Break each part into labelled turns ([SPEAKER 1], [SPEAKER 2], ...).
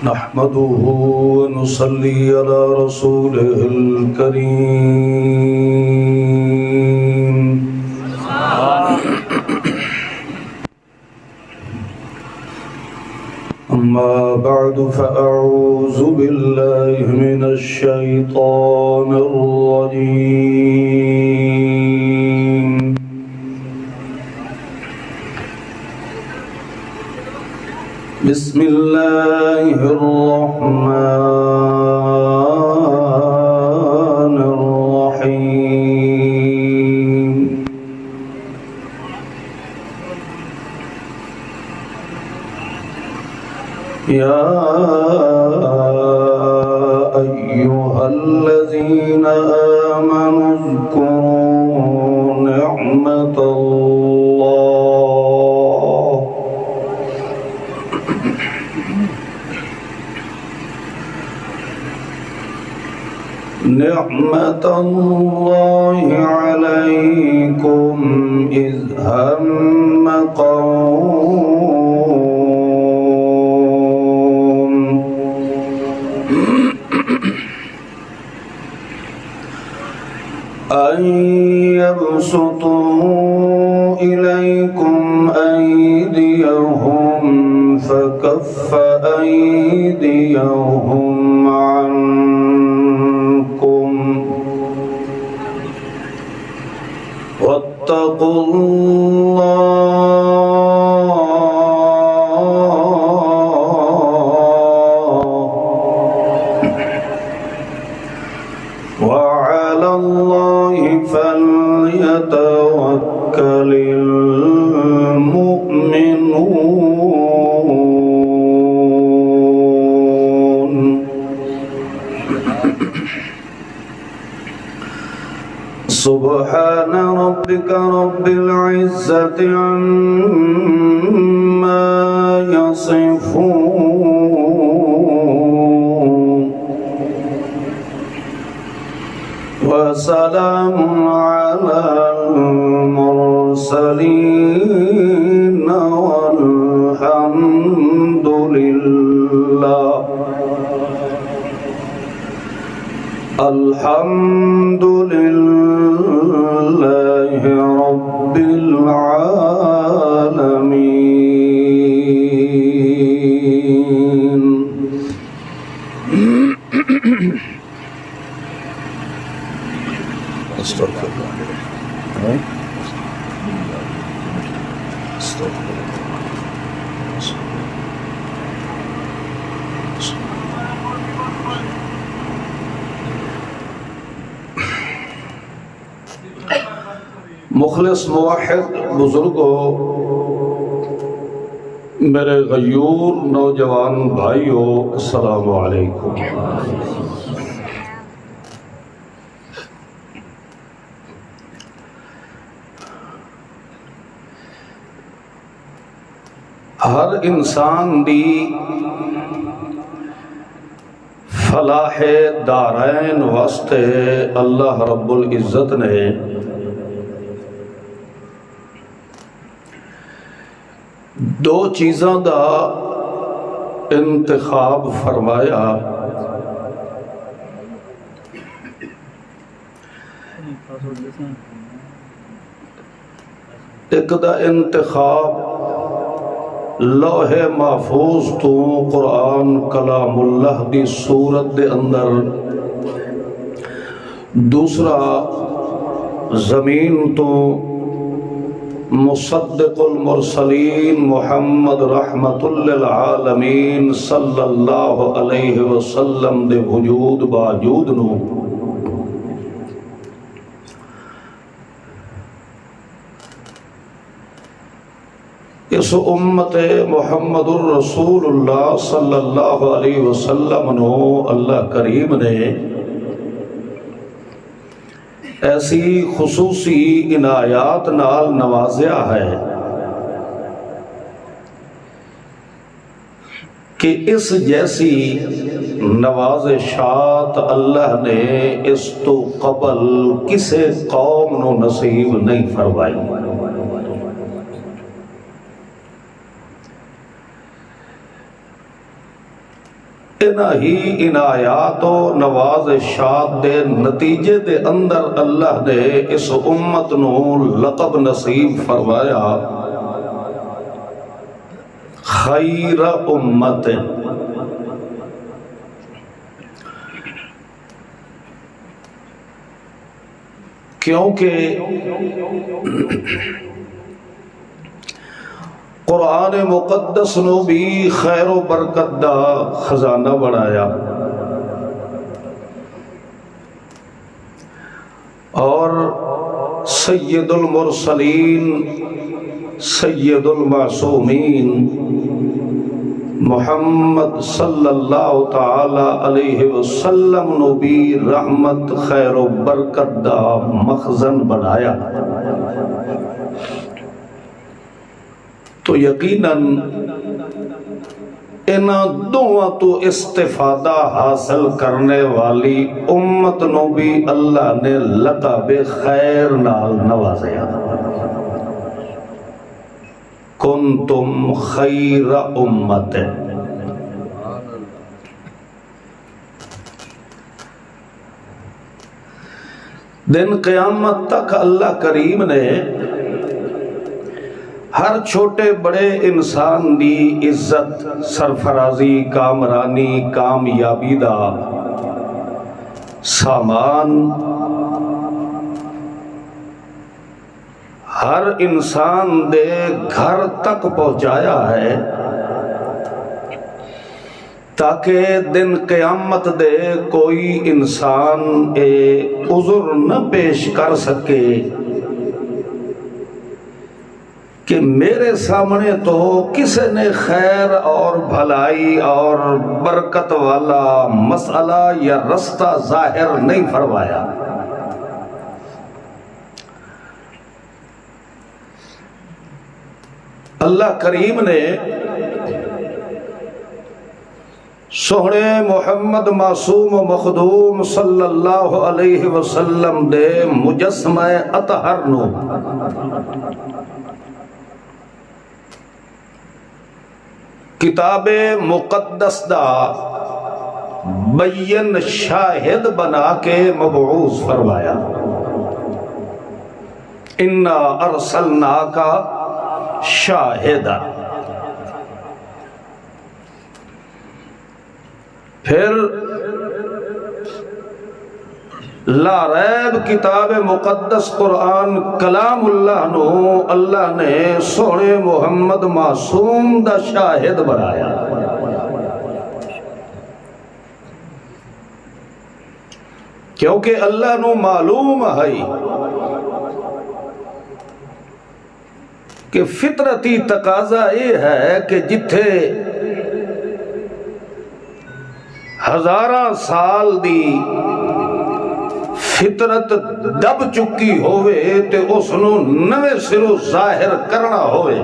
[SPEAKER 1] نحمده ونصلي على رسوله الكريم أما بعد فأعوذ بالله من الشيطان الرجيم بسم الله الرحمن الرحيم يا أيها الذين آمنوا اذكروا نعمة الله عليكم إذ هم قوم أن يبسطوا إليكم أيديهم فكف أيديهم عنكم واتقوا الله وعلى الله فليتوكل المؤمنون سبحان ربك رب العزة عما يصفون وسلام على المرسلين والحمد لله الحمد لله رب العالمين استغفر الله استغفر الله مخلص موحد بزرگوں، میرے غیور نوجوان بھائیوں، السلام علیکم۔ ہر انسان دی فلاح دارین واسطے اللہ رب العزت نے دو چیزاں دا انتخاب فرمایا۔ ایک دا انتخاب لوح محفوظ تو قرآن کلام اللہ دی صورت دے اندر، دوسرا زمین تو مصدق المرسلین محمد رحمت للعالمین صلی اللہ علیہ وسلم دے وجود باوجود نو اس امت محمد الرسول اللہ صلی اللہ علیہ وسلم نو اللہ کریم نے ایسی خصوصی عنایات نال نوازیا ہے کہ اس جیسی نوازشات اللہ نے اس تو قبل کسے قوم نو نصیب نہیں فرمائی۔ ہی عنایات و نوازشات دے نتیجے دے اندر اللہ نے اس امت نو لقب نصیب فرمایا خیر امت. کیونکہ قرآن مقدس نو بھی خیر و برکت دا خزانہ بنایا اور سید المرسلین سید المعصومین محمد صلی اللہ تعالی علیہ وسلم نو بھی رحمت خیر و برکت دا مخزن بنایا. تو یقیناً ان دعا تو استفادہ حاصل کرنے والی امت نو بھی اللہ نے لقب خیر نال نوازیا. کنتم خیر امت. دن قیامت تک اللہ کریم نے ہر چھوٹے بڑے انسان دی عزت سرفرازی کامرانی کامیابی دا سامان ہر انسان دے گھر تک پہنچایا ہے تاکہ دن قیامت دے کوئی انسان عذر نہ پیش کر سکے کہ میرے سامنے تو کسی نے خیر اور بھلائی اور برکت والا مسئلہ یا رستہ ظاہر نہیں فرمایا. اللہ کریم نے سوہنے محمد معصوم و مخدوم صلی اللہ علیہ وسلم دے مجسمہ اطہر نو کتاب مقدس دا بین شاہد بنا کے مبعوث فرمایا. انا ارسلناک شاہدا. پھر لا ریب کتاب مقدس قرآن کلام اللہ نو اللہ نے سونے محمد معصوم دا شاہد بنایا. کیونکہ اللہ نو معلوم ہے کہ فطرتی تقاضا یہ ہے کہ جتھے ہزاراں سال دی فطرت دب چکی ہوئے تے اس نو نوے سروں ظاہر کرنا ہوئے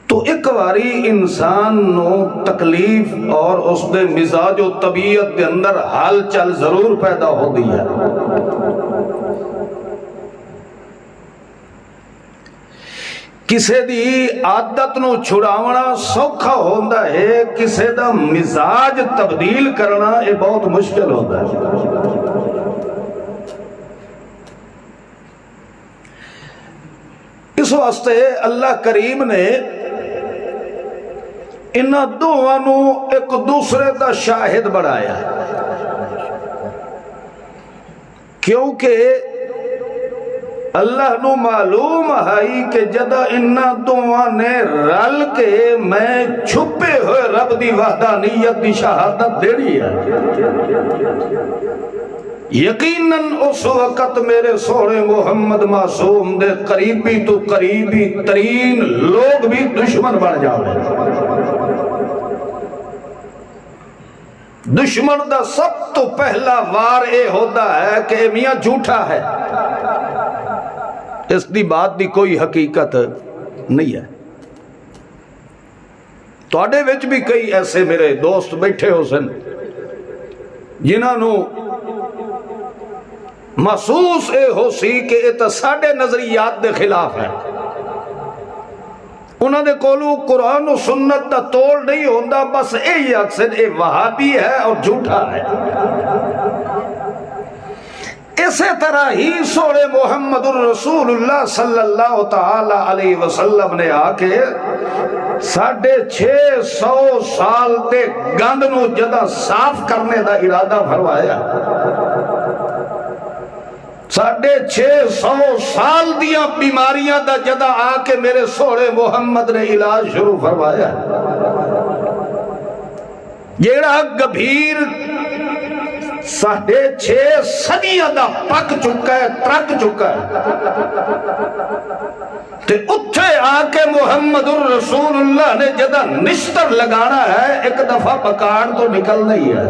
[SPEAKER 1] تو ایک واری انسان نو تکلیف اور اس دے مزاج و طبیعت دے اندر حال چل ضرور پیدا ہو دی ہے. کسے دی عادت نو چھڑاونا سوکھا ہوندہ ہے، کسے دا مزاج تبدیل کرنا یہ بہت مشکل ہوتا ہے. اس واسطے اللہ کریم نے انہاں دوانو ایک دوسرے دا شاہد بڑھایا کیونکہ اللہ نو معلوم ہے کہ جدہ انہاں دوواں نے رل کے میں چھپے ہوئے رب دی وحدانیت دی شہادت دینی ہے. یقیناً اس وقت میرے سونے محمد معصوم دے قریبی تو قریبی ترین لوگ بھی دشمن بن جاؤں. دشمن دا سب تو پہلا وار اے ہوتا ہے کہ میاں جھوٹا ہے، اس دی بات دی کوئی حقیقت نہیں ہے. تو آڈے وچ بھی کئی ایسے میرے دوست بیٹھے ہو سن جنہاں نو محسوس اے ہو سی کہ یہ تو ساڑھے نظریات دے خلاف ہے، انہوں نے کولو قرآن و سنت دا توڑ نہیں ہوندہ، بس یہی اکثر یہ وہابی ہے اور جھوٹا ہے۔ اسی طرح ہی سوڑے محمد الرسول اللہ صلی اللہ تعالی علیہ وسلم نے آ کے 650 سال دے گند نو جدہ صاف کرنے دا ارادہ فرمایا۔ 650 سال دیاں بیماریاں دا جدہ آ کے میرے سوڑے محمد نے علاج شروع فرمایا۔ جیڑا گبھیر 6.5 صدیاں دا پک چکا ہے، ترک چکا ہے، تے اتھے آ کے محمد الرسول اللہ نے جدہ نشتر لگانا ہے، ایک دفعہ بکاڑ تو نکل نہیں ہے۔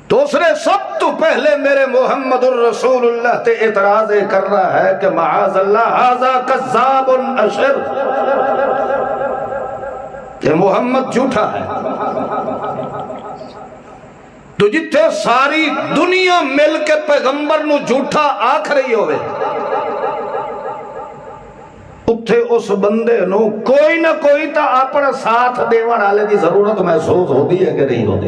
[SPEAKER 1] دوسرے سب تو پہلے میرے محمد الرسول اللہ تے اعتراض کر رہا ہے کہ معاذ اللہ ھذا کذاب اشر، کہ محمد جھوٹا ہے۔ تو جتھے ساری دنیا مل کے پیغمبر نو جھوٹا آکھ رہی ہوئے، اتھے اس بندے نو کوئی نہ کوئی تا اپنا ساتھ دیوان آلے دی ضرورت محسوس ہوتی ہے کہ نہیں ہوتی۔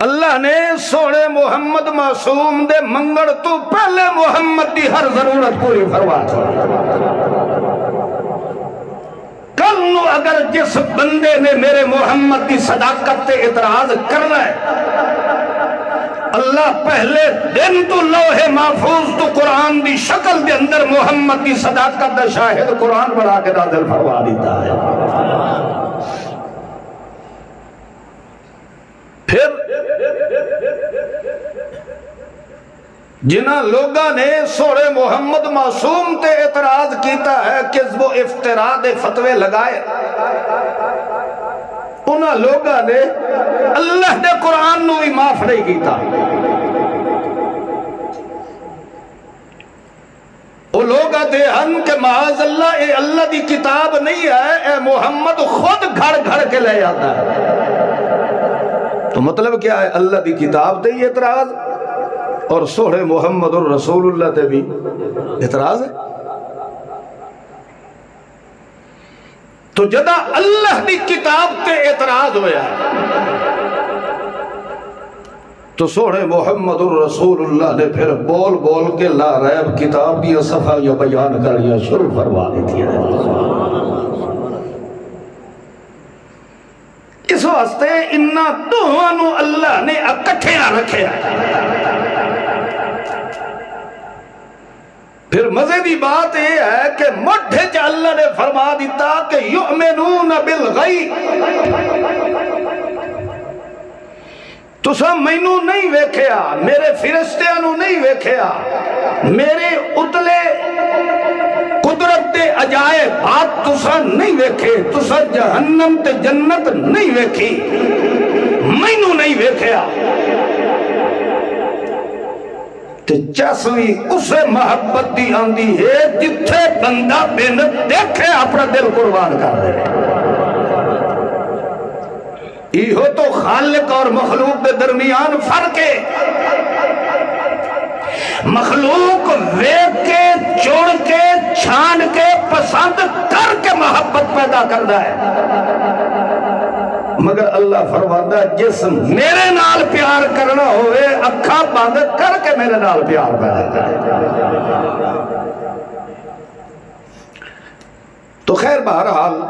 [SPEAKER 1] اللہ نے سوڑے محمد معصوم دے منگڑ تو پہلے محمد دی ہر ضرورت پوری فرما کل نو اگر جس بندے نے میرے محمد دی صداقت تے اعتراض کرنا ہے، اللہ پہلے دن تو لوح محفوظ تو قرآن دی شکل دے اندر محمد دی صداقت دا شاہد قرآن بڑھا کے نازل فرما دیتا ہے۔ پھر جنہ لوگاں نے سوڑے محمد معصوم تے اعتراض کیتا ہے، کذب و افتراء دے فتوے لگائے، انہاں لوگاں نے اللہ دے قرآن نو ہی معاف نہیں کیتا۔ وہ لوگ آتے ہن کہ معاذ اللہ اے اللہ دی کتاب نہیں ہے، اے محمد خود گھڑ گھڑ کے لے آتا ہے۔ تو مطلب کیا ہے؟ اللہ دی کتاب تے ہی اعتراض اور سوڑے محمد الرسول اللہ تے بھی اعتراض ہے۔ تو جدا اللہ دی کتاب تے اعتراض ہویا تو سوڑے محمد الرسول اللہ نے پھر بول بول کے لا ریب کتاب دی صفحہ بیان کریا شروع فرما دیتی ہے۔ اس واسطے انہاں دوہانو اللہ نے اکٹھیاں رکھے ہیں۔ پھر مزے دی بات یہ ہے کہ مٹھے چا اللہ نے فرما دیتا کہ یؤمنون بالغیب، تسا مینوں نہیں ویکھیا، میرے فرشتیاں نو نہیں ویکھیا، میرے اتلے قدرت دے عجائب بات تسا نہیں ویکھے، تسا جہنم تے جنت نہیں ویکھی، مینوں نہیں ویکھیا۔ تے چسوی اسے محبت دی آندی ہے جتھے بندہ بن دیکھے اپنا دل قربان کر دے۔ ایہو تو خالق اور مخلوق دے درمیان فرق ہے۔ مخلوق ویکھ کے چڑ کے چھان کے پسند کر کے محبت پیدا کرتا ہے، مگر اللہ فرماتا ہے جس میرے نال پیار کرنا ہوئے اکھاں بند کر کے میرے نال پیار پیدا کرے۔ تو خیر بہرحال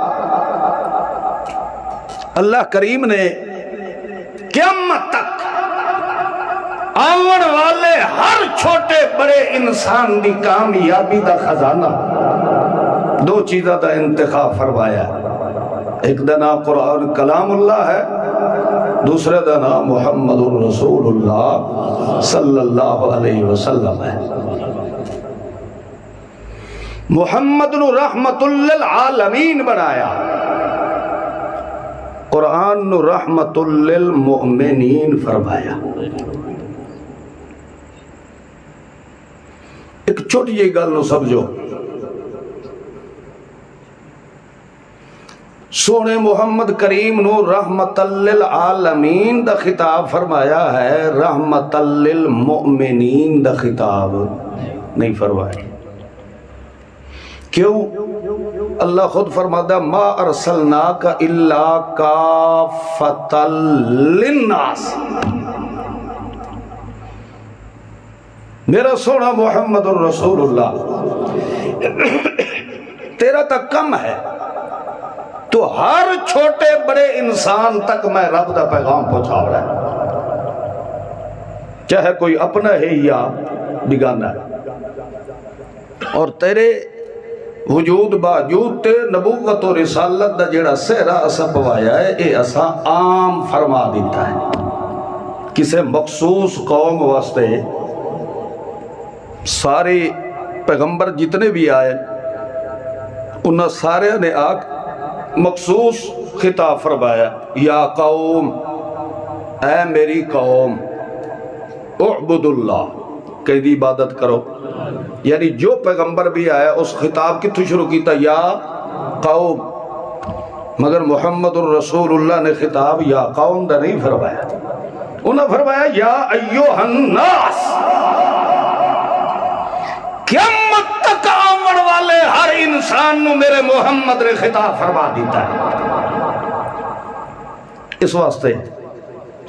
[SPEAKER 1] اللہ کریم نے قیامت تک آون والے ہر چھوٹے بڑے انسان دی کامیابی دا خزانہ دو چیزہ دا انتخاب فرمایا ہے۔ ایک دا نام قرآن کلام اللہ ہے، دوسرے دا نام محمد الرسول اللہ صلی اللہ علیہ وسلم ہے۔ محمد نو رحمت للعالمین بنایا، قرآن نو رحمت للمؤمنین فرمایا۔ ایک چھوٹی جی گل نو سمجھو، سونے محمد کریم نو رحمت للعالمین دا خطاب فرمایا ہے، رحمت للمؤمنین دا خطاب نہیں فرمایا۔ کیوں؟ اللہ خود فرماتا ما ارسلناک الا کافۃ للناس، میرا سونا محمد الرسول اللہ تیرا تک کم ہے تو ہر چھوٹے بڑے انسان تک میں رب دا پیغام پہنچا رہا ہے، چاہے کوئی اپنا ہے یا بیگانہ ہے۔ اور تیرے وجود باوجود تے نبوت و رسالت دا جیڑا سہرا اسا پوایا ہے، اے اسا عام فرما دیتا ہے۔ کسے مخصوص قوم واسطے سارے پیغمبر جتنے بھی آئے انہاں سارے نے آگ مخصوص خطاب فرمایا، یا قوم، اے میری قوم، اعبد اللہ، کہ دی عبادت کرو۔ یعنی جو پیغمبر بھی آیا اس خطاب کی تو شروع کیتا یا قوم، مگر محمد الرسول اللہ نے خطاب یا قوم دا نہیں فرمایا، انہوں نے فرمایا یا ایوہ الناس، قیامت تک آمن والے ہر انسان نو میرے محمد نے خطاب فرما دیتا ہے۔ اس واسطے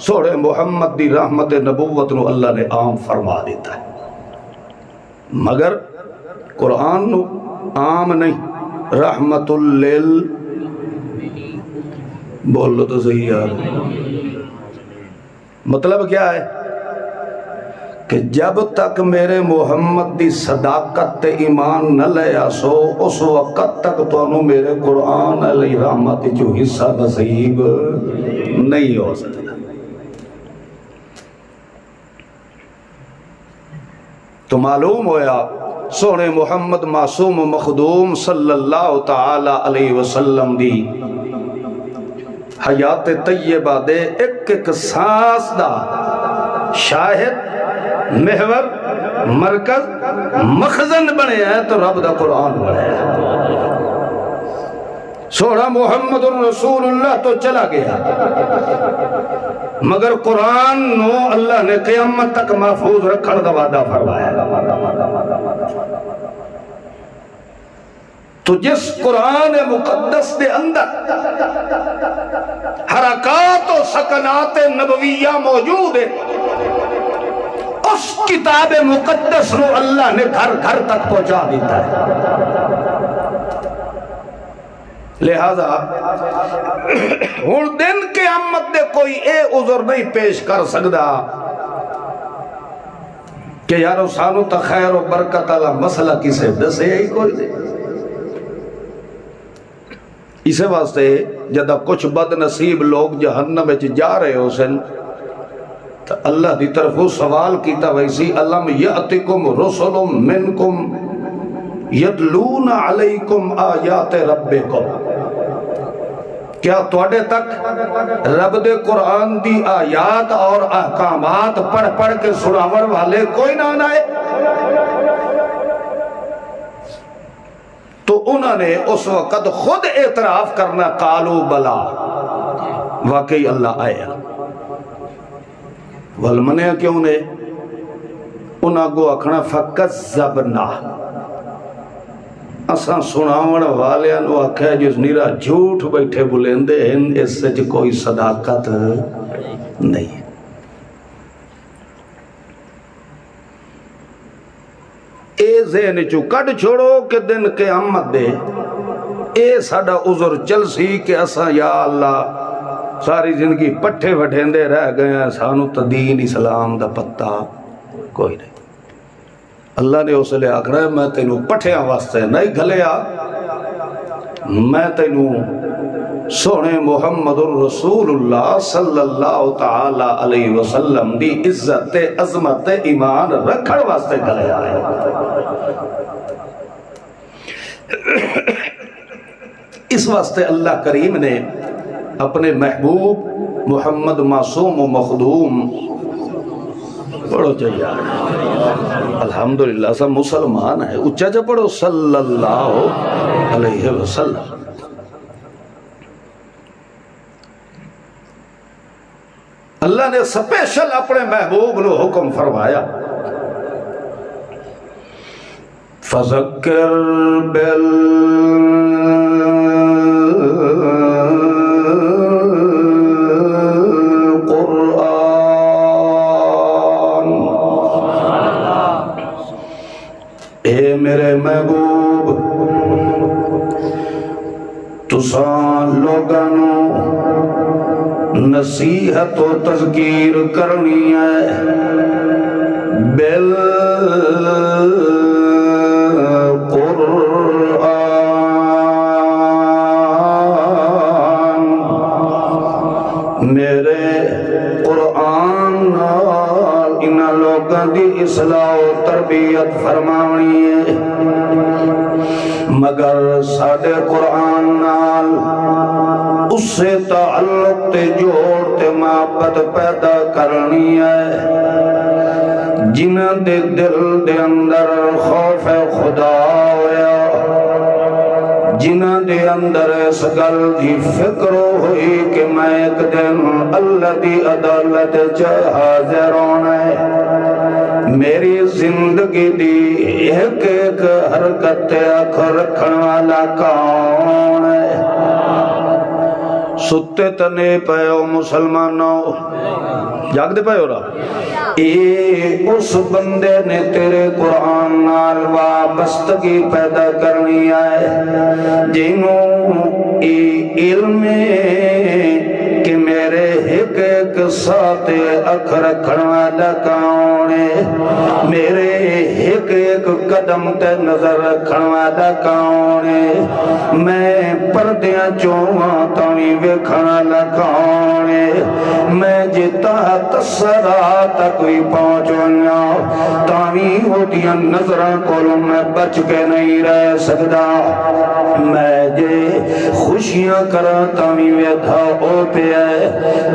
[SPEAKER 1] سوڑے محمد دی رحمت نبوت نو اللہ نے عام فرما دیتا ہے، مگر قرآن نو عام نہیں، رحمت لیل، بول لو تو صحیح یار، مطلب کیا ہے کہ جب تک میرے محمد دی صداقت تے ایمان نہ لے آسو اس وقت تک تو انہوں میرے قرآن علیہ رحمت جو حصہ نصیب نہیں ہو سکتا۔ تو معلوم ہویا سونے محمد معصوم و مخدوم صلی اللہ تعالی علیہ وسلم دی حیات طیبہ دے ایک ایک سانس دا شاہد، محور، مرکز، مخزن بنے ہیں تو رب دا قرآن بنے ہیں۔ سوڑا محمد الرسول اللہ تو چلا گیا، مگر قرآن نو اللہ نے قیامت تک محفوظ رکھن دا وعدہ فرمایا۔ تو جس قرآن مقدس دے اندر حرکات و سکنات نبویہ موجود ہے، اس کتاب مقدس نو اللہ نے گھر گھر تک پہنچا دیتا ہے۔ لہذا ہن دن قیامت دے کوئی اے عذر نہیں پیش کر سکدا کہ یارو سانو تا خیر و برکت اللہ مسئلہ کسے دسے ہی کوئی دے۔ اسے واسطے جدہ کچھ بد نصیب لوگ جہنم میں جا رہے ہو سن تو اللہ دی طرف سوال کیتا ویسی علم یأتکم رسل منکم یدلون علیکم آیات ربکم، کیا توڑے تک رب دے قرآن دی آیات اور احکامات پڑھ پڑھ کے سناور والے کوئی نہ آئے؟ تو انہوں نے اس وقت خود اعتراف کرنا، قالو بلا، واقعی اللہ آیا۔ والمنے کیوں نے انہاں کو اکھنا فَكَذَّبْنَا، اساں سناون والے انہوں اکھے جس نیرا جھوٹ بیٹھے بلندے ہیں، اس سے جو کوئی صداقت نہیں ہے۔ اے ذہن چو کٹ چھوڑو کہ دن قیامت دے اے ساڑا عذر چل سی کہ اساں یا اللہ ساری زندگی پٹھے وڈھیندے رہ گئے ہیں، سانو تا دین اسلام دا پتہ کوئی نہیں۔ اللہ نے اسے لے آکھ رہا ہے میں تینوں پٹھیاں واسطے نہیں گھلیا، میں تینوں سونے محمد الرسول اللہ صلی اللہ تعالی علیہ وسلم دی عزت عظمت ایمان رکھڑ واسطے گھلیا ہے۔ اس واسطے اللہ کریم نے اپنے محبوب محمد معصوم و مخدوم پڑھو چاہیے الحمدللہ سب مسلمان ہے، اچھا جا پڑھو صلی اللہ علیہ وسلم۔ اللہ نے سپیشل اپنے محبوب نو حکم فرمایا فذکر بالقرآن، اے میرے محبوب تساں لوگانو نصیحت و تذکیر کرنی ہے بالقرآن، میرے قرآن نال انہاں لوگاں دی اصلاح و تربیت فرماونی ہے، مگر ساڈے قرآن نال اس سے تعلق تے جوڑ تے محبت پیدا کرنی ہے، جنہاں دے دل دے اندر خوف خدا ہویا، جنہاں دے اندر اس گل دی فکر ہوئی کہ میں ایک دن اللہ دی عدالت حاضر ہونا ہے، میری زندگی دی ایک ایک حرکت اکھ رکھن والا کون ہے؟ ستے تنے پہو مسلمانوں، جاگ دے پہو رہا، اے اس بندے نے تیرے قرآن نال وابستگی پیدا کرنی ہے جنہوں اے علم کہ میرے ایک ایک ساتھ اکھ رکھن والا کون ہے، میرے ایک ایک قدم تے نظر رکھن والا کون ہے، میں پردیاں چوہاں تاویں ویکھن والا کون ہے، میں جتا تسرا تک بھی پہنچونا تاویں ہوتیاں نظراں کولوں میں بچ کے نہیں رہ سکدا، میں جے خوشیاں کراں تاویں ویدھا ہو پہ ہے،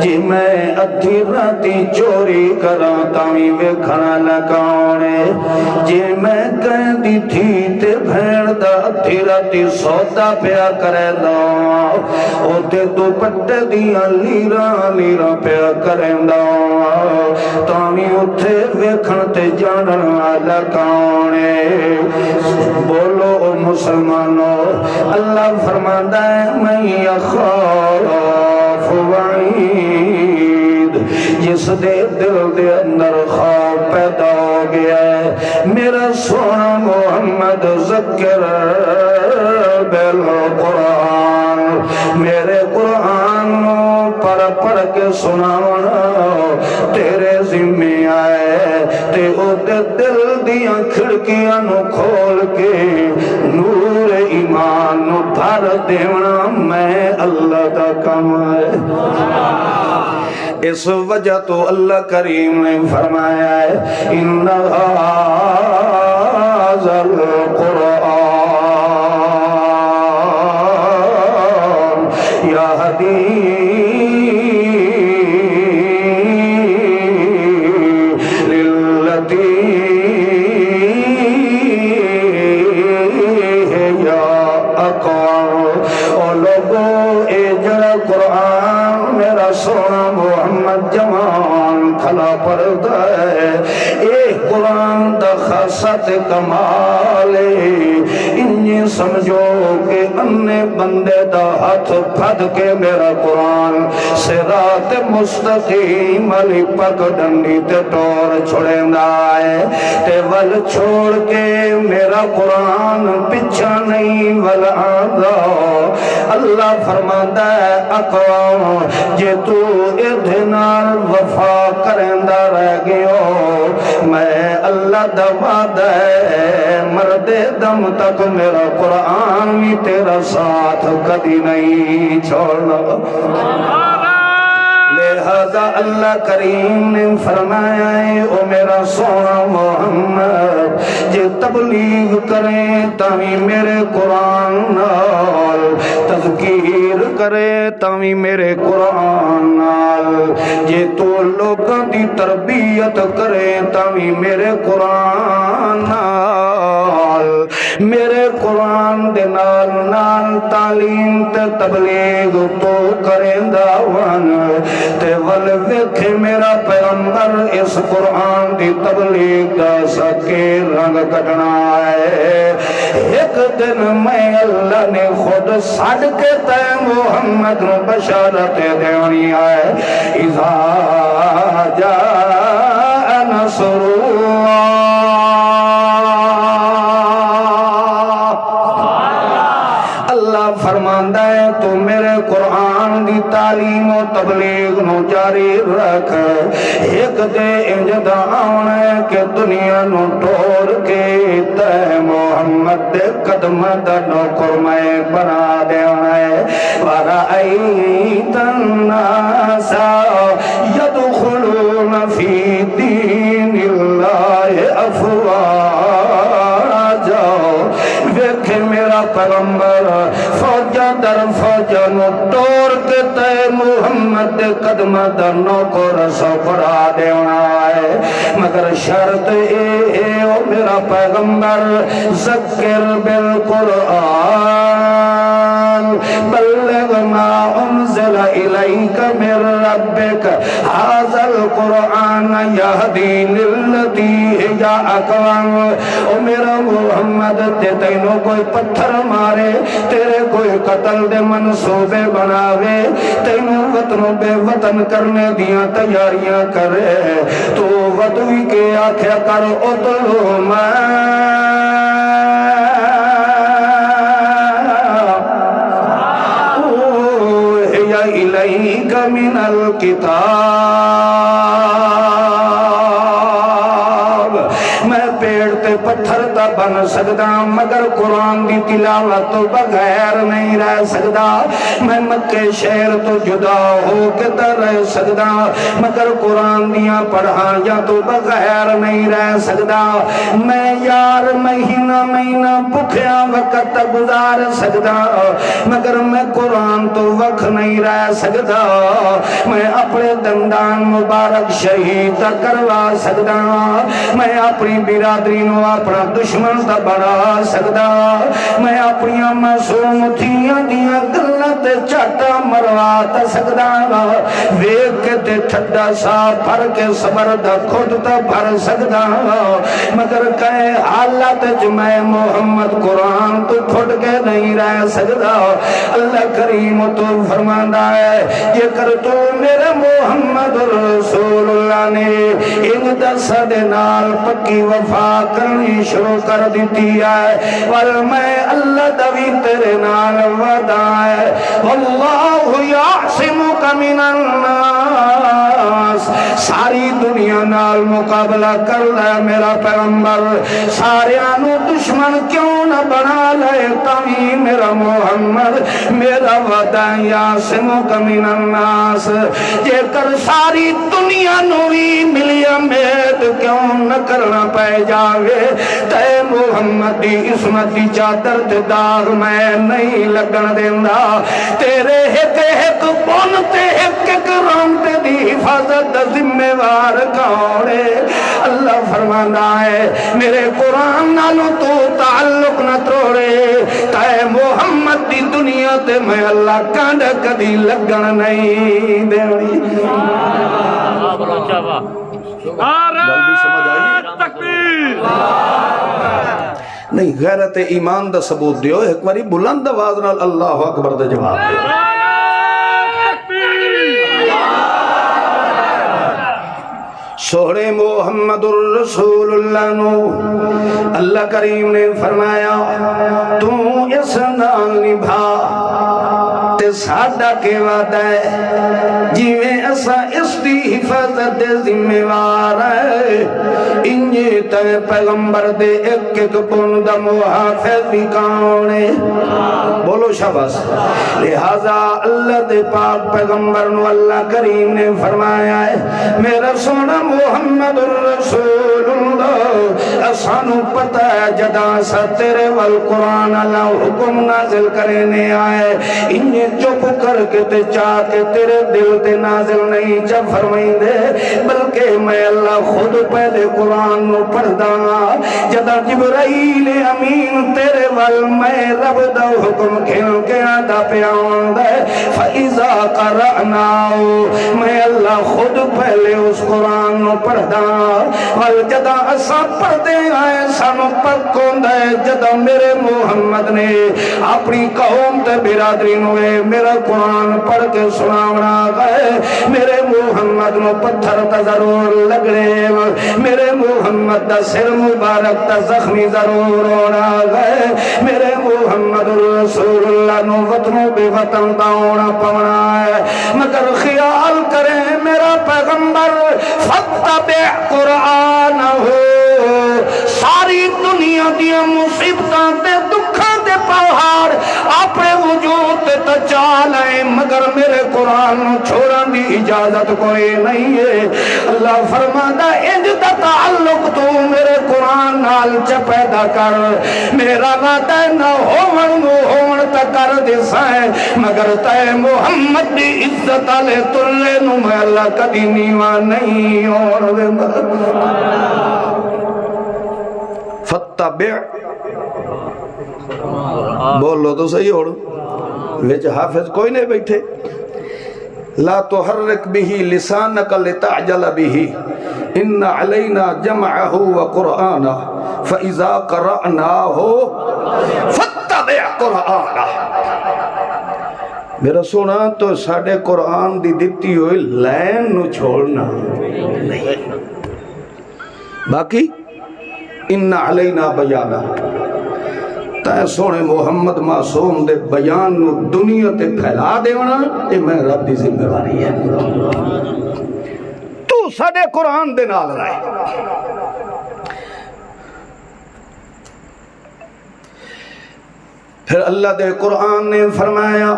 [SPEAKER 1] جی میں ادھی راتی چوری کراں تاویں ویکھن والا کون ہے، جی میں کہندی تھی تے بھیڑ دا ادھی راتی سودا پیا کریندا او تے دوپٹے دیاں لیراں لیراں پیا کریندا تاویں اوتھے ویکھن تے جانن والا کون ہے؟ بولو او مسلمانوں، اللہ فرماندا ہے میں یخاف وعید، جس دے دل دے اندر خوف پیدا ہو گیا ہے، میرا سونا محمد ذکر بالقرآن، میرے قرآن پڑھ پڑھ کے سناونا تیرے ذمہ آئے، تے او دل دیاں کھڑکیاں نو کھول کے نور ایمان نو بھر دیونا میں اللہ دا کام ہے۔ اس وجہ تو اللہ کریم نے فرمایا ہے ان ھذا القرآن یہدی للتی ہی اقوام، او لوگو اے جڑا قرآن میرا سونا محمد جوان کھلا پردہ ہے، اے قرآن دا خاصت کمال ہے، انہیں سمجھو کہ انہیں بندے دا ہاتھ پھد کے میرا قرآن صراط مستقیم علی پک ڈنڈی تے ٹور چھوڑیں دائے تے ول چھوڑ کے میرا قرآن پچھا نہیں ول آدھا، اللہ فرماتا ہے اقوام جے تو ادھنال وفا کرندہ رہ گئو، میں اللہ دا وعدہ ہے مرد دم تک میرا قرآن بھی تیرا ساتھ کبھی نہیں چھوڑنا۔ لہذا اللہ کریم نے فرمایا ہے او میرا سونا محمد جے تبلیغ کریں تاویں میرے قرآن نال، تذکیر کرے تاویں میرے قرآن نال، جے تو لوگاں دی تربیت کرے تاویں میرے قرآن نال، میرے قرآن دے نال نال تعلیم تے تبلیغ تو کریندا ون تے ول ویکھے میرا پیغمبر اس قرآن دی تبلیغ دا سکے رنگ کٹنا ہے ایک دن میں اللہ نے خود سڑ کے تے محمد نو بشارت دینی ہے اذا جاء نصر اللہ فرماندا ہے تو میرے قرآن دی تعلیم و تبلیغ نو جاری رکھ ایک دے انج دا آنا ہے کہ دنیا نو ٹور کے تے محمد دے قدم دا نوکر میں بنا دینا ہے وَرَأَيْتَ النَّاسَ يَدْخُلُونَ فِي دِينِ اللَّهِ أَفْوَاجًا ویکھے میرا پیغمبر فوجہ در فوجہ نو ٹور کے تے محمد دے قدم دا نوکر سو بڑھا دینا ہے مگر شرط اے او میرا پیغمبر ذکر بالقرآن بلغ ما انزل الیک من ربک ھذا القرآن یہدی للتی ہی اقوام او میرا محمد تے تینوں کوئی پتھر مارے تیرے کوئی قتل دے منصوبے بناوے تینوں وطنوں بے وطن کرنے دیاں تیاریاں کرے تو وطوی کے آکھیا کر اتلو میں اوحی الیک من الکتاب میں پیڑ تے پتھر تا بن سکدا مگر قرآن دی تلاوت تو بغیر نہیں رہ سکدا میں مکے شہر تو جدا ہو کے تا رہ سکدا مگر قرآن دیاں پڑھائیاں تو بغیر نہیں رہ سکدا میں یار مہینہ مہینہ بھکھیاں وقت گزار سکدا مگر میں قرآن تو وقت نہیں رہ سکدا میں اپنے دندان مبارک شہید کروا سکدا میں اپنی برادری نو اپنا دشمن تا بڑھا سکدا میں اپنی معصوم تھیاں دیاں گلاں تے چاٹا مروا تا سکدا ویکھ کے تے ٹھڈا سا بھر کے صبر دا خود تا بھر سکدا مگر کہے حالات جو میں محمد قرآن تو کھٹ کے نہیں رہ سکدا اللہ کریم تو فرماندا ہے یہ کر تو میرے محمد رسول اللہ نے ان دس دے نال پکی وفا کرنی شروع کر دیتی ہے اور میں اللہ دوی تیرے نال وعدہ ہے واللہ یعصمک من الناس ساری دنیا نال مقابلہ کر لے میرا پیغمبر سارے آنو دشمن کیوں نہ بنا لے تاوی میرا محمد میرا وعدہ یعصمک من الناس جے کر ساری دنیا نوی ملی امید کیوں نہ کرنا پہ جاوے تے محمد دی عصمت دی چادر تے داغ میں نہیں لگن دینا تیرے ایک ایک بون تے ایک ایک رونتے دی حفاظت ذمہ وار کھوڑے اللہ فرمانا ہے میرے قرآن نالو تو تعلق نہ توڑے تے محمد دی دنیا تے میں اللہ کانڈ کدی لگن نہیں دیوڑی نہیں غیرت ایمان دا ثبوت دیو ایک باری بلند آواز نال اللہ اکبر دے جواب دیو سوڑے محمد الرسول اللہ نو اللہ کریم نے فرمایا تو اس نال نبھا تے ساڈا کے وعدہ ہے جیویں اسا اس دی حفاظت دے ذمہ وار ہے انجے تے پیغمبر دے ایک ایک بن دا محافظ بھی کانے بولو شاباش لہذا اللہ دے پاک پیغمبر نو اللہ کریم نے فرمایا ہے میرا سونا محمد الرسول اللہ سانو پتہ ہے جدا سا تیرے والقرآن اللہ حکم نازل کرنے آئے انہیں چپ کر کے تے چاہ کے تیرے دل تے نازل نہیں جا فرمائیں دے بلکہ میں اللہ خود پہلے قرآن نو پڑھ دا جدا جبرائیل امین تیرے وال میں رب دا حکم کھل کے آدھا پیاؤں دے فَإِذَا قَرَأْنَاهُ میں اللہ خود پہلے اس قرآن نو پڑھ دا وال جدا اسا پڑھ دے آئے سانو پکون دے جدا میرے محمد نے اپنی قوم تے برادری نوے میرا قرآن پڑھ کے سناونا گئے میرے محمد نو پتھر تا ضرور لگنے میرے محمد دا سر مبارک تا زخمی ضرور ہونا گئے میرے محمد رسول اللہ نو وطنوں بے وطن دا ہونا پونا ہے مگر خیال کریں میرا پیغمبر فَاتَّبِعْ قُرْآنَهُ ساری دنیا دیا مصیبتاں تے دکھاں تے پہاڑ اپنے وجود تے تچال آئے مگر میرے قرآن چھوڑا دی اجازت کوئی نہیں ہے اللہ فرماتا انج دا تعلق تو میرے قرآن نال چا پیدا کر میرا وعدہ نہ ہون تا کر دیسا ہے مگر تے محمد دی عزت آلے تلے نو میں اللہ کدی نیوان نہیں اور فتبع بولو تو صحیح ہو ویچ حافظ کوئی نہیں بیٹھے لا تحرک بھی لسانک لتعجل بھی ان علینا جمعہ وقرآنہ فإذا قرأناہ فتبع قرآنہ میرا سونا تو ساڑھے قرآن دی دیتی ہوئی لین نو چھوڑنا نہیں باقی ان علینا بیانا تے سونے محمد معصوم دے بیان نو دنیا تے پھیلا دیونا یہ میں رب دی ذمہ واری ہے تو ساڑھے قرآن دے نال رہے پھر اللہ دے قرآن نے فرمایا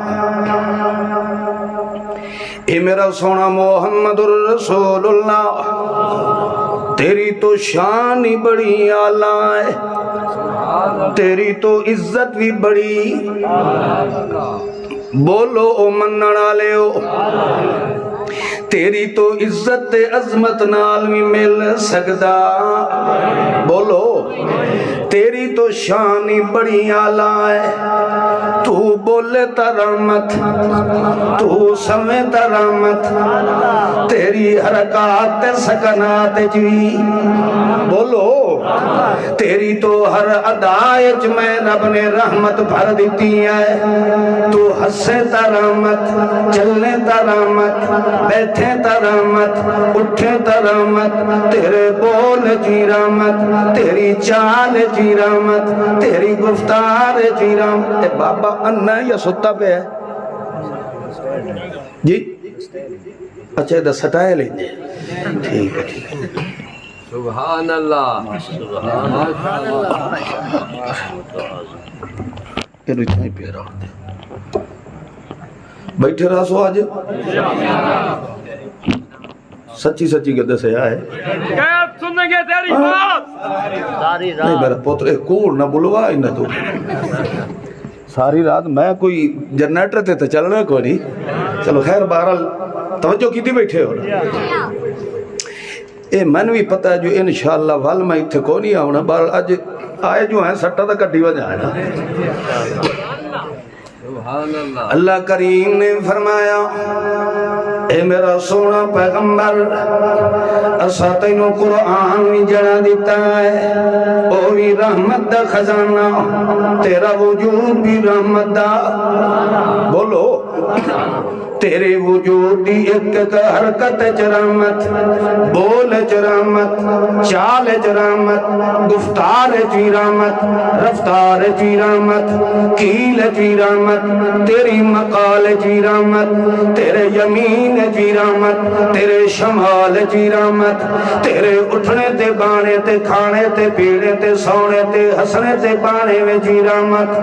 [SPEAKER 1] اے میرا سونا محمد الرسول اللہ تیری تو شان ہی بڑی اعلیٰ ہے تیری تو عزت بھی بڑی بولو او منن والے ہو تیری تو عزت عظمت نال بھی مل سکدا بولو تیری تو شان ہی بڑی اعلیٰ ہے تو بولے تا رحمت تو سمے تا رحمت تیری حرکات سکنات جی بولو تیری تو ہر ادائج میں رب نے رحمت بھر دیتی ہے تو ہنسے تا رحمت چلنے تا رحمت بیٹھے تا رحمت اٹھے تا رحمت تیرے بول جی رحمت تیری چال جی رحمت تیری گفتار جی رحمت اے بابا انہ یا ستا پہ ہے جی اچھا ادھا سٹائے لیں جے ٹھیک ہے ٹھیک ہے
[SPEAKER 2] سبحان اللہ سبحان اللہ
[SPEAKER 1] یہ رو اتنا ہی پیرا ہوتے بیٹھے رہا سو آج سچی سچی گدے سے آئے
[SPEAKER 2] کیب سننے گے تیری بات
[SPEAKER 1] نہیں میرا پوتر ایک کوڑ نہ بلوا ہی نہ تو ساری رات میں کوئی جنریٹر تے چلنا کوئی نہیں چلو خیر بہرحال توجہ کی تھی بیٹھے ہو اے من بھی پتہ ہے جو انشاءاللہ وال میں اتھے کو نہیں آؤنا بہرحال آج آئے جو ہیں سٹا تھا کٹی وجہ ہے نا اللہ کریم نے فرمایا اے میرا سونا پیغمبر اسا تینو قرآن جڑا دیتا ہے او بھی رحمت دا خزانہ تیرا وجود بھی رحمت دا بولو تیرے وجود دی ایک ایک حرکت چرامت بول چرامت چال چرامت گفتار چیرامت رفتار چیرامت کیل چیرامت تیری مقال چیرامت تیرے یمین چیرامت تیرے شمال چیرامت تیرے اٹھنے تے بانے تے کھانے تے پیڑے تے سونے تے ہسنے تے بانے میں چیرامت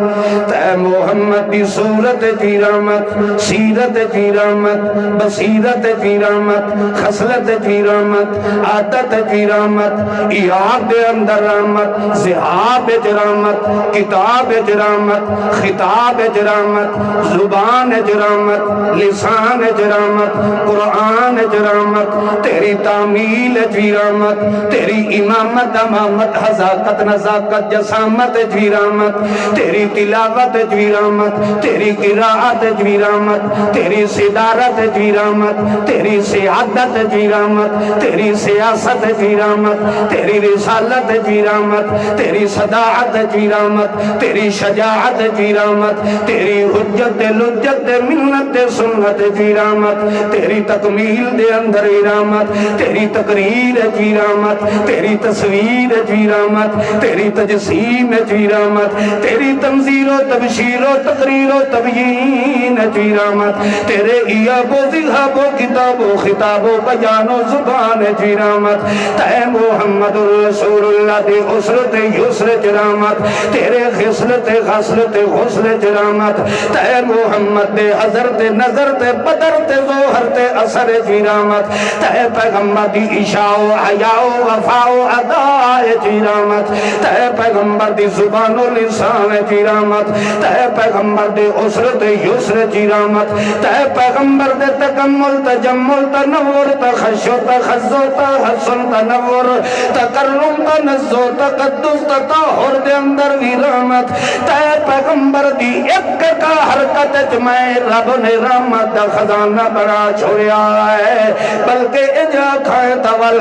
[SPEAKER 1] تے محمد دی صورت چیرامت سیرت چیرامت جی رحمت، بصیرت جی رحمت، خصلت جی رحمت، عادت جی رحمت، ایاب دے اندر رحمت، ذہاب جی رحمت، کتاب جی رحمت، خطاب جی رحمت، زبان جی رحمت، لسان جی رحمت، قرآن جی رحمت، تیری تعمیل جی رحمت، تیری امامت امامت حضاقت نزاقت جسامت جی رحمت، تیری تلاوت جی رحمت، تیری قراءت جی رحمت، تیری صدارت جی رحمت، تیری سیادت جی رحمت، تیری سیاست جی رحمت، تیری رسالت جی رحمت، تیری صداعت جی رحمت، تیری شجاعت جی رحمت، تیری حجت لجت منت سنت جی رحمت، تیری تکمیل دے اندر رحمت، تیری تقریر جی رحمت، تیری تصویر جی رحمت، تیری تجسیم جی رحمت، تیری تنزیر و تبشیر و تقریر و تبیین جی رحمت، تیرے ایاب و ذہاب و کتاب و خطاب و بیان و زبان جی رحمت، تے محمد رسول اللہ دے اسرت یسر جی رحمت، تیرے خصلت خصلت غسل جی رحمت، تے محمد دے حضرت نظر تے بدر تے ظہر تے اثر جی رحمت، تے پیغمبر دی عشاء و حیاء و وفا و ادائے جی رحمت، تے پیغمبر دی زبان و لسان جی رحمت، تے پیغمبر دے اسرت یسر جی رحمت، تے پیغمبر دے تکمل تجمل تنور تخشو تخزو تحسن تنور تکرم تنزو تقدس تطہر دے اندر بھی رحمت، تے پیغمبر دی ایک کا حرکت جمعے رب نے رحمت دا خزانہ بڑا چھوڑیا ہے، بلکہ اجا کھائے تول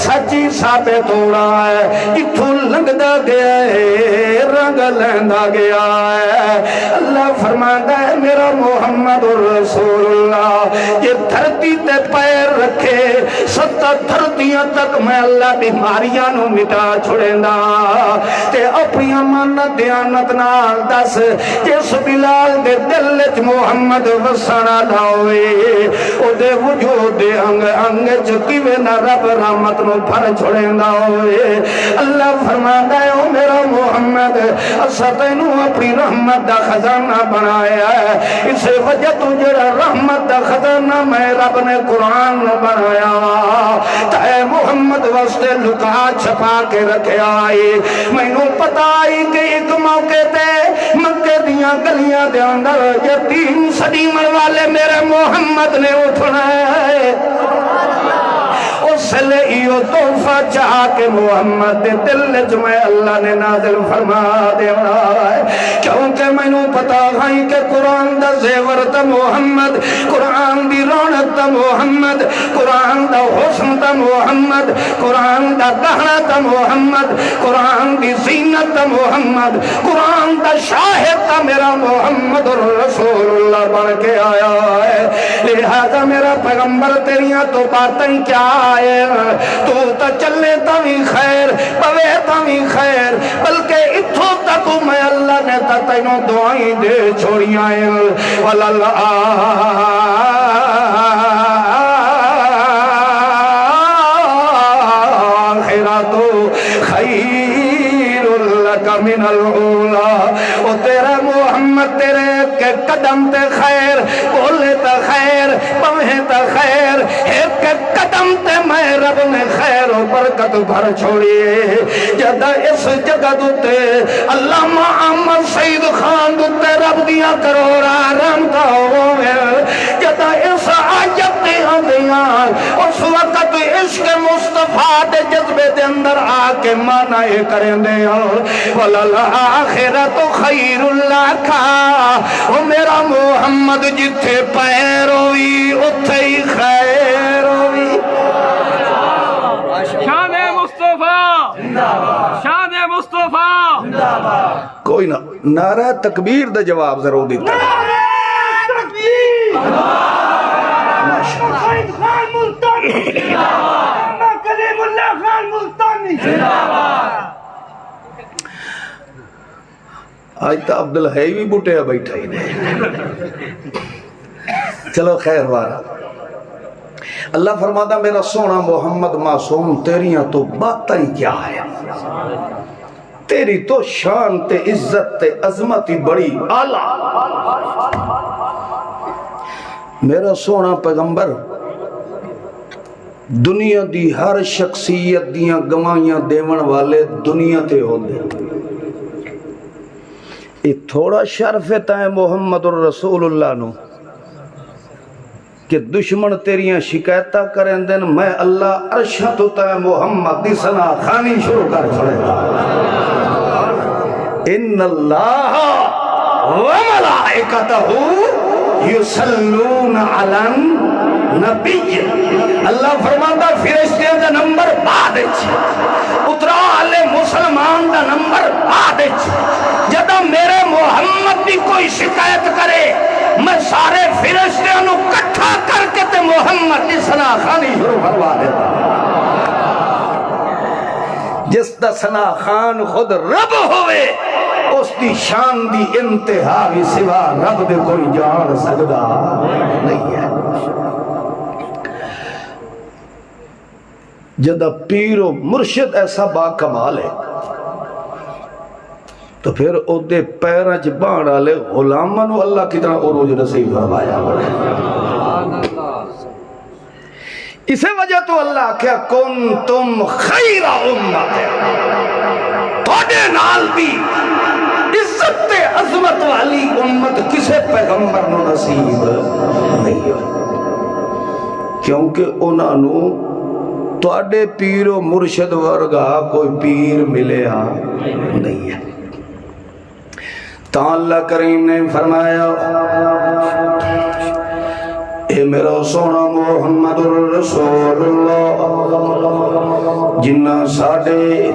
[SPEAKER 1] سچی ثابت ہو رہا ہے، اتھو لنگدا گیا ہے رنگ لہندا گیا ہے۔ اللہ فرماتا ہے میرا محمد رسول اللہ یہ دھرتی تے پیر رکھے 70 دھرتیاں تک میں اللہ بیماریاں نو مٹا چھوڑیندا، تے اپنی امانت دیانت نال دس جس بلال دے دل وچ محمد وسنا لاوے او دے وجود دے انگ انگ چ کیویں نہ رب رحمت نو بھر چھوڑیندا ہوئے۔ اللہ فرماتا ہے او میرا محمد اساں تینوں اپنی رحمت دا خزانہ بنایا ہے، اس وجہ تو جڑا رحمت دا خزانہ میں رب نے قرآن نو بنایا تے محمد واسطے لکا چھپا کے رکھیا آئی۔ مینوں پتہ آئی کہ ایک موقع تے مکے دیاں گلیاں دے اندر یتیم صدیمن والے میرے محمد نے اٹھنا ہے، اس لئیو تحفہ چاہ کے محمد دے دل جمعے اللہ نے نازل فرما دینا ہے، کیونکہ میں نو پتا گھائی کہ قرآن دا زیور تا محمد، قرآن دی رونق تا محمد، قرآن دا حسن تا محمد، قرآن دا گہنا تا محمد، قرآن دی زینت تا محمد، قرآن دا شاہد تا میرا محمد رسول اللہ بن کے آیا ہے۔ لہذا میرا پیغمبر تیریاں تو باتیں کیا آئے، تو تا چلے تا بھی خیر پوے تا بھی خیر، بلکہ اتھو تک میں اللہ نے تا تینوں دعائیں دے چھوڑیاں واللہ آخراتو خیر لک من الاولا، او تیرا محمد تیرے کے قدم تے خیر، بولے تا خیر پوے تا خیر، ایک قدم تے میں رب نے خیر و برکت بھر چھوڑیے۔ جدہ اس جگہ دوتے علامہ احمد سید خان دوتے رب دیا کرور آرام کا ہوئے، جدہ اس آیت دیاں دیاں اس وقت عشق مصطفیٰ دے جذبے دے اندر آکے معنی کریں دے وَلَلْآخِرَةُ خَيْرُ لَكَ، او میرا محمد جتھے پیر ہوئی اتھے ہی خیر ہوئی۔
[SPEAKER 2] شان مصطفیٰ، شان مصطفیٰ،
[SPEAKER 1] کوئی نہ نعرہ تکبیر دا جواب ضرور دیتا ہے۔ آج تا عبدالحی بھی بوٹے بیٹھا ہی نہیں، چلو خیر وارا۔ اللہ فرماتا میرا سونا محمد معصوم تیریاں تو باتیں کیا ہے، تیری تو شان تے عزت تے عظمت بڑی آلہ، میرا سونا پیغمبر دنیا دی ہر شخصیت دیاں گواہیاں دیون والے دنیا تے ہوندے یہ تھوڑا شرف ہے محمد الرسول اللہ نو کہ دشمن تیریاں شکایتہ کریں دن میں اللہ عرشہ تو تے محمد دی ثنا خانی شروع کر چھوڑے ان اللہ وملائکتہ یصلون علی النبی اللہ فرماتا فرشتیاں دا نمبر بعد اترا آلے مسلمان دا نمبر بعد جدہ میرے محمد دی کوئی شکایت کرے میں سارے فرشتیاں نو کٹھا کر کے تے محمد دی ثنا خانی شروع کروا دیتا جس دا ثنا خان خود رب ہوئے اس دی شان دی انتہا بھی سوا رب دے کوئی جان سکتا نہیں ہے جدہ پیر و مرشد ایسا با کمال ہے تو پھر او دے پیرانچ بان آلے غلامن و اللہ کی طرح عروج نصیب فرمایا اسے وجہ تو اللہ کیا کنتم خیر امت توڑے نال بھی عزت عظمت والی امت کسے پیغمبر نو نصیب نہیں ہے کیونکہ انہوں توڑے پیر و مرشد ورگا کوئی پیر ملے نہیں ہے تا اللہ کریم نے فرمایا اے میرا سونا محمد الرسول اللہ جنہ ساڑے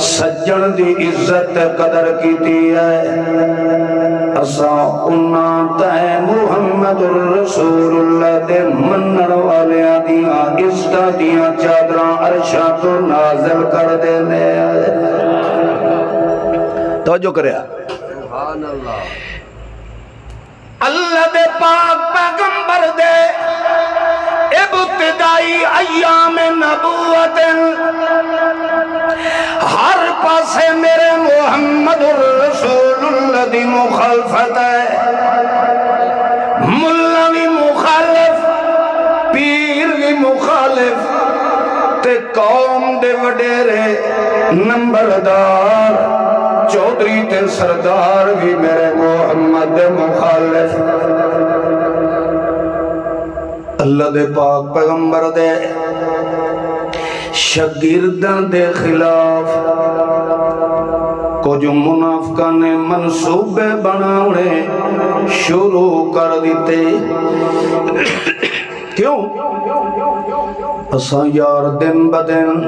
[SPEAKER 1] سجن دی عزت قدر کی ہے اسا انہ تے محمد الرسول اللہ دے منر والے دیاں عزتہ دیاں چادران عرشہ تو نازل کر دینے توجہ کرے اللہ دے پاک پیغمبر دے ابتدائی ایام نبوت ہر پاسے میرے محمد الرسول اللہ دی مخالفت ہے ملہ بھی مخالف پیر بھی مخالف تے قوم دے وڈیرے نمبردار چودری تے سردار بھی میرے محمد مخالف اللہ دے پاک پیغمبر دے شاگردان دے خلاف کو جو منافقہ نے منصوبے بناونے شروع کر دیتے کیوں اساں یار دن بدن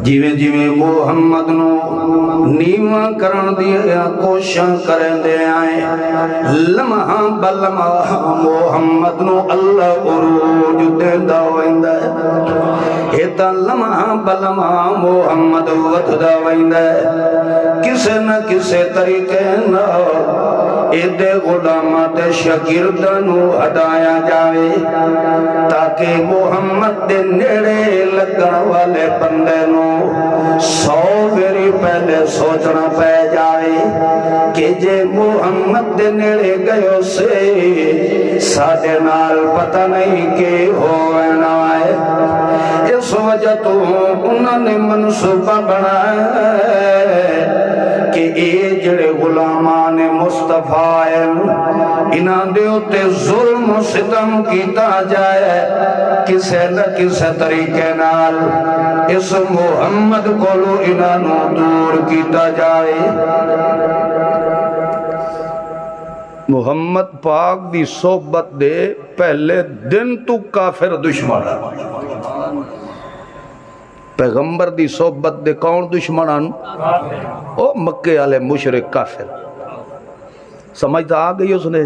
[SPEAKER 1] جیویں جیویں محمد نو نیواں کرن دیا کوشاں کرن دے آئے لمحہ بلمحہ محمد نو اللہ عروج دیندا ویندا ہے ایتا لمحہ بلمحہ محمد ودھدا ویندا ہے کسے نہ کسے طریقے نال ایدے غلامات شاگردانو ہٹایا جاوے تاکہ محمد دے نیڑے لگن والے بندے نو 100 باری پہلے سوچنا پہ جائے کہ جے محمد دے نیڑے گئے سے ساڑھے نال پتہ نہیں کہ ہونا ہے اس وجہ تو انہوں نے منصوبہ بنایا کہ اے جڑے غلامان مصطفیٰ انہاں دے ہوتے ظلم و ستم کیتا جائے کسے نہ کسے طریقے نال اس محمد کولو انہاں نو دور کیتا جائے محمد پاک دی صحبت دے پہلے دن تو کافر دشمن پیغمبر دی صحبت دے کون دشمنان او مکے والے مشرک کافر سمجھتا آ گئی اس نے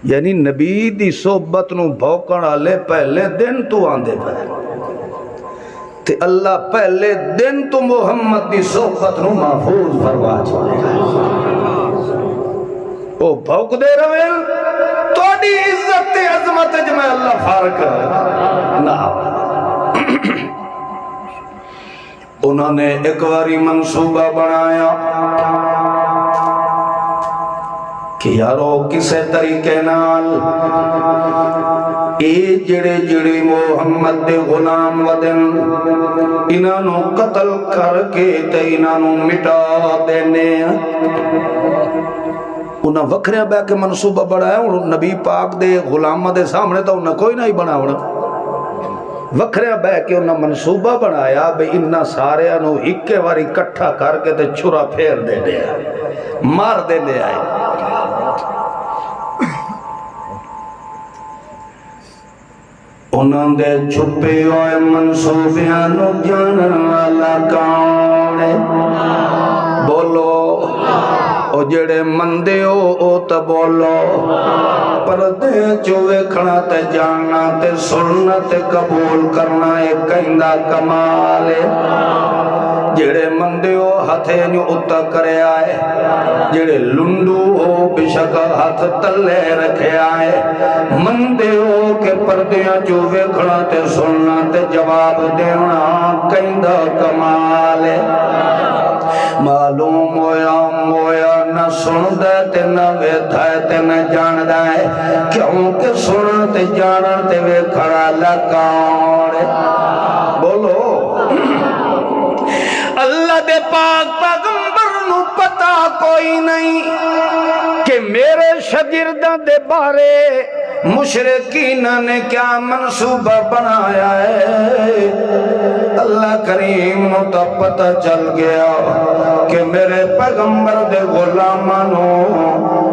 [SPEAKER 1] یعنی نبی دی صحبت نو بھوکن والے پہلے دن تو آندے پہ تے اللہ پہلے دن تو محمد دی صحبت نو محفوظ فرما چھوڑے او بھوک دے روین تو دی عزت تے عظمت جمع اللہ فارق نہ انہوں نے ایک واری منصوبہ بنایا کہ یارو کسے طریقے نال اے جڑے جڑے محمد دے غلام ودن انہاں نو قتل کر کے تے انہاں نو مٹا دینے انہاں وکھرے بہ کے منصوبہ بڑھایا اور نبی پاک دے غلامہ دے سامنے تو انہاں کوئی نہیں بنا ہونا وکھرے بہ کے انہاں منصوبہ بنایا بے انہاں سارے انہوں اکے واری کٹھا کر کے تے چھرا پھیر دے دے مار دے لے آئے انہاں دے چھپے ہوئے منصوبیاں نو جانن والا کون ہے بولو او جڑے مندے او تا بولو پردے چوے کھڑا تے جاننا تے سننا تے قبول کرنا ایک کہندہ کمال ہے جڑے مندے ہو ہتھے نو اتا کرے آئے جڑے لنڈو ہو بشک ہاتھ تلے رکھے آئے مندے ہو کے پردیاں جو ویکھنا تے سننا تے جواب دینا کہندہ کمال ہے معلوم ہویا نہ سن دے تے نہ ویدھائے تے نہ جان دے کیونکہ سن تے جان تے ویکھڑا لکاؤں بولو اللہ دے پاک پیغمبر نو پتا کوئی نہیں کہ میرے شاگرداں دے بارے مشرکین نے کیا منصوبہ بنایا ہے اللہ کریم نو تو پتہ چل گیا کہ میرے پیغمبر دے غلامانو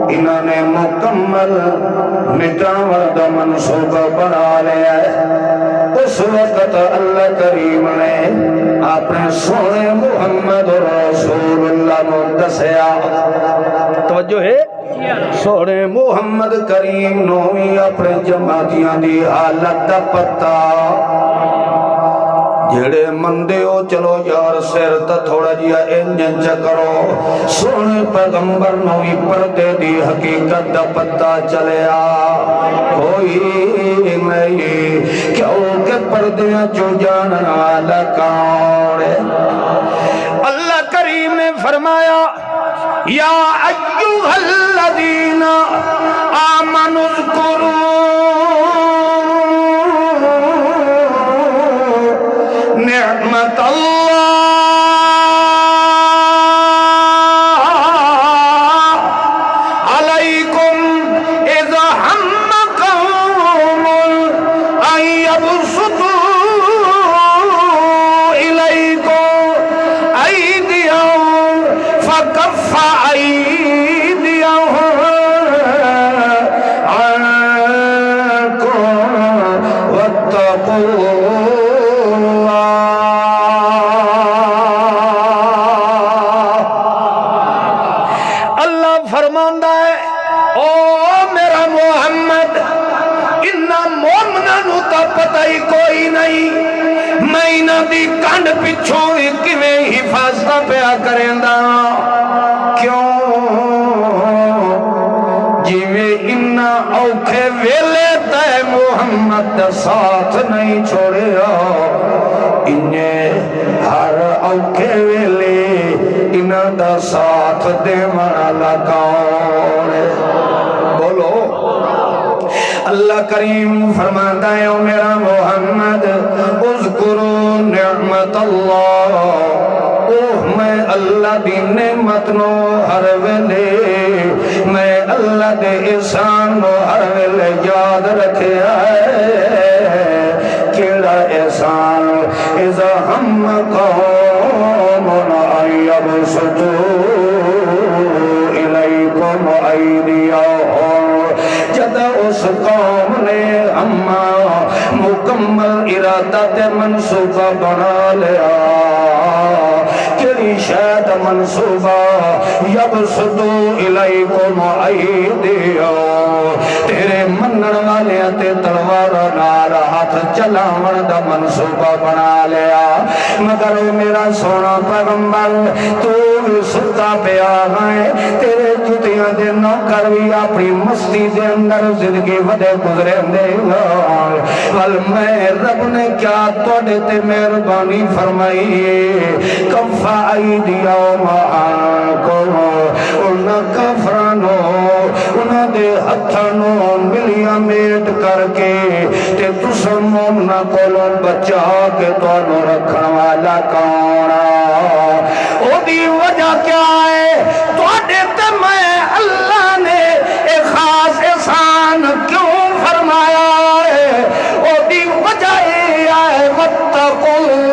[SPEAKER 1] انہوں نے مکمل مٹاور دا منصوبہ بنا لیا ہے اس وقت اللہ کریم نے اپنے سونے محمد رسول اللہ نو دسیا توجہ ہے سونے محمد کریم نو ہی اپنے جماعتیاں دی حالت دا پتہ جڑے مندے ہو چلو یار سیر تا تھوڑا جیا انجن چکرو سونے پیغمبر نو ہی پردے دی حقیقت دا پتہ چلیا کوئی نہیں کیوں کہ پردیاں جو جاننا لکاؤں اللہ کریم نے فرمایا یا ایوہ الذین آمنوا اذکروا نعمت اللہ علیکم اذا ہم قوم ان یبسطوا الیکم ایدیہم فکف ایدیہم عنکم واتقوا فرماندہ ہے او میرا محمد انہا مومنہ نو تا پتہ ہی کوئی نہیں میں انہا دی کانڈ پچھو ایک میں حفاظتہ پیا کریں دا کیوں جی میں انہا اوکھے ویلے تے محمد دا ساتھ نہیں چھوڑے انہیں ہر اوکھے ویلے انہاں دا ساتھ دے والا کون بولو اللہ کریم فرماتا ہے او میرا محمد اذکروا نعمت اللہ اوہ میں اللہ دی نعمت نو ہر ویلے میں اللہ دے احسان نو ہر ویلے یاد رکھے آئے کیڑا احسان اذا ہم قوم یبسطوا الیکم ایدیہم جد اس قوم نے اما مکمل ارادہ تے منصوبہ بنا لیا کیڑی شاید منصوبہ یبسطوا الیکم ایدیہم تیرے منن والے تے تلوار نال ہاتھ چلاون دا منصوبہ بنا لیا مگر میرا سونا پیغمبر تو بھی ستا پیا ہے تیرے جتیاں دے نوکر بھی اپنی مستی دے اندر زندگی ودے گزرے دے ول میں رب نے کیا توڑے تے مہربانی فرمائی کفا ایدیہم عنکم ان کفرانو سانو ملیاں میٹ کر کے تے تساں مومنا کولوں بچا کے تانوں رکھن والا کون او دی وجہ کیا ہے تواڈے تے میں اللہ نے ایک خاص احسان کیوں فرمایا ہے او دی وجہ یہ ہے واتقوا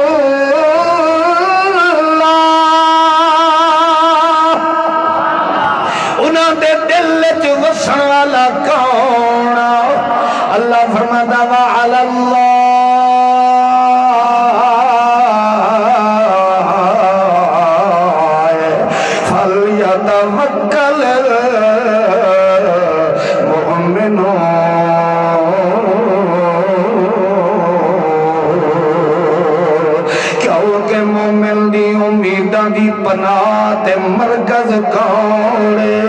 [SPEAKER 1] اللہ فرماتا وعلی اللہ فلیتوکل المؤمنون کیونکہ مومن دی امیداں دی پناہ تے مرکز کوڑے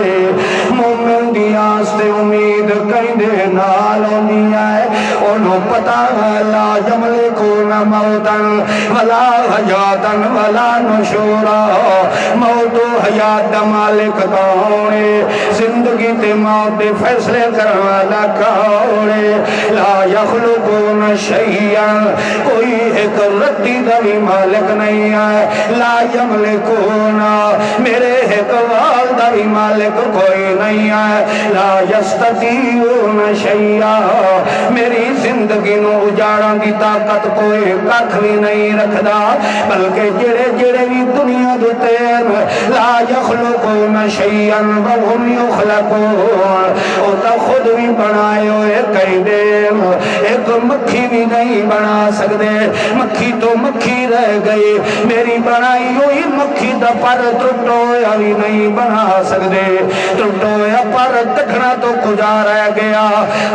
[SPEAKER 1] مومن دی آستے امید کہیں نال ہونی ہے انہوں پتا لا یملکون موتن ولا حیاتن ولا نشورا موت و حیات دا مالک کونے زندگی تے موت دے فیصلے کروانا کونے لا یخلقون شیئن کوئی ایک رتی دا بھی مالک نہیں ہے لا یملکون میرے ایک وال دا بھی مالک کوئی نہیں ہے لا یستطیعون شیئا میری زندگی نو اجاڑاں دی طاقت کوئی ککھ بھی نہیں رکھدا بلکہ جڑے جڑے بھی دنیا دے لا یخلقون شیئا وهم یخلقون او تا خود بھی بنائے ہوئے کہیں دے ایک مکھی بھی نہیں بنا سکتے مکھی تو مکھی رہ گئی میری بنائی ہوئی مکھی دا پر ٹوٹویا بھی نہیں بنا سکتے ٹوٹویا پر کٹھنا تو کجا رہ گیا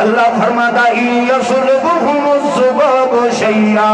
[SPEAKER 1] اللہ فرماتا یسلبہم الذباب شیئا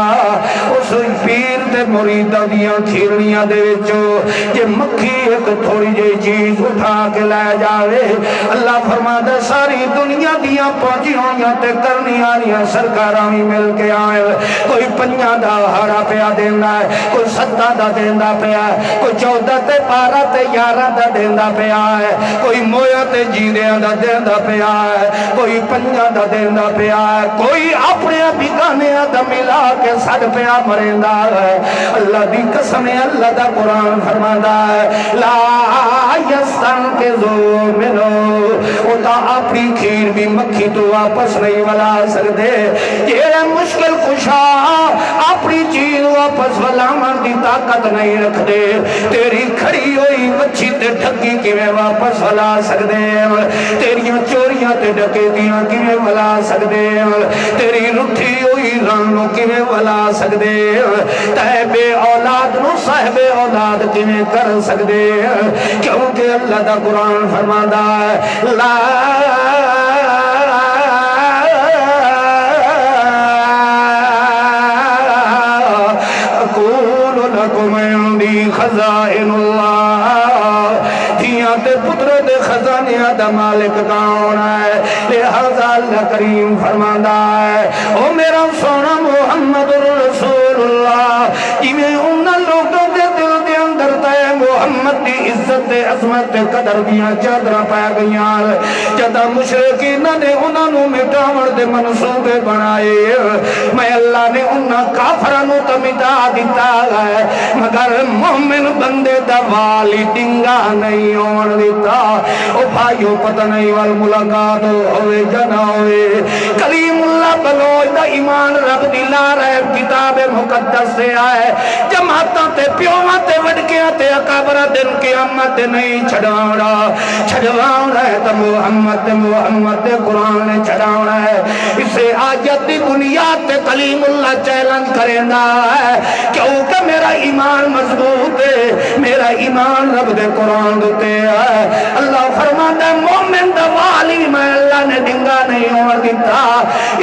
[SPEAKER 1] اس پیر تے مریدہ دیاں کھیرنیاں دے وچو کہ مکھی ایک تھوڑی جے چیز اٹھا کے لے جاوے اللہ فرماتا ساری دنیا دیاں پہنچی ہویاں تے کرنی آنیاں سرکاراں بھی مل کے آئے کوئی 5 دا ہارا پیا دینا ہے کوئی 7 دا دینا پیا ہے کوئی 14 تے 12 تے 11 دا دینا پیا ہے کوئی مویا تے جیندیاں دا دینا پیا ہے کوئی 5 دا دینا پیا ہے کوئی اپنے بگانے دا ملا کے سڑ پیا مریندا ہے اللہ دی قسم ہے اللہ دا قرآن فرماتا ہے لا یستنقذوا منہ او تا اپنی کھیر بھی مکھی تو واپس نہیں ولا سکتے جیڑے مشکل کشا اپنی چیز واپس ولاون دی طاقت نہیں رکھ دے تیری کھڑی ہوئی مچھی تے ڈھکی کیویں واپس ولا سکدے تیریاں چوریاں تے ڈکیتیاں کیویں ولا سکدے تیری رٹھی ہوئی رن کیویں ولا سکدے تے بے اولاد نو صاحب اولاد کیویں کر سکدے کیونکہ اللہ دا قرآن فرماتا ہے لا اقول لکم عندی خزائن اللہ دھیاں تے پتر دے خزانیاں دا مالک کون ہے لہذا اللہ کریم فرماتا ہے او میرا سونا محمد رسول اللہ جویں انہاں لوگوں دے دل دے اندر تے محمد دی عزت تے عظمت تے قدر دیاں چادراں پا گئیاں جدا مشرکین نے انہاں نو مٹاون دے منصوبے بنائے میں اللہ نے انہاں کافراں نو تے مٹا دتا ہے مگر مومن بندے دا والی ڈنگا نہیں ہون دیتا او بھائیو پتہ نہیں وال ملاقات ہوئے جنا ہوئے کلیم اللہ بلوچ دا ایمان رب دی لا رہے کتاب مقدس سے آئے جماعتاں تے پیوہاں تے وڈکیاں تے اکابرہ دن قیامت نہیں چھڑاؤنا چھڑاؤنا ہے تو محمد قرآن نے چھڑاؤنا ہے اسے آجت دی بنیاد تے کلیم اللہ چیلنج کرنا ہے کیونکہ میرا ایمان مضبوط ہے میرا ایمان رب دے قرآن دوتے ہے اللہ فرماتا ہے مومن دا والی میں اللہ نے ڈنگا نہیں ہون دیتا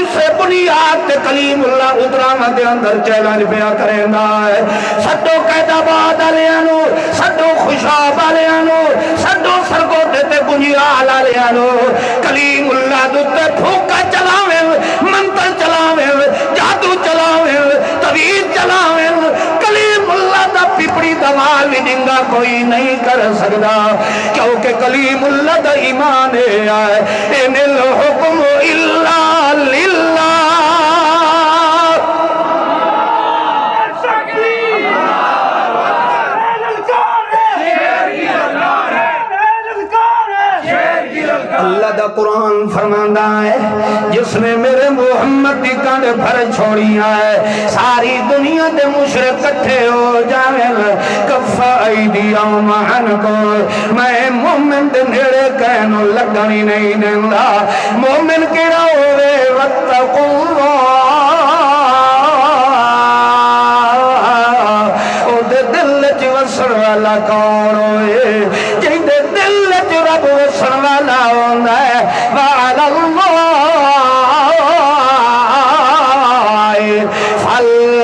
[SPEAKER 1] اسے بنیاد تے کلیم اللہ اترانا دے اندر چیلنج پیا کرنا ہے سٹو قیدہ باد علیانو سٹو خوشاب علیانو سٹو سرگوتے تے بنیال علیانو کلیم اللہ دوتے پھوکا چلاوے منتر چلاوے جادو چلاوے طویل چلاوے کلیم اللہ دا پپڑی دا سوال بھی ڈنگا کوئی نہیں کر سکتا کیونکہ کلیم اللہ دا ایمان ہے ان الحکم الا للہ اللہ دا قرآن فرماندا ہے جس نے میرے محمد دی کانڈ بھر چھوڑیاں ہے ساری دنیا دے مشرک کٹھے ہو جاویں کفا ایدیہم عنکم میں مومن دے نیڑے کہنوں لگنی نہیں دیندا مومن کیڑا ہوے واتقوا اللہ او دے دل وچ وسن والا کون ہوئے جیندے دل وچ رب وسن والا ہوندا ہے وعلى الله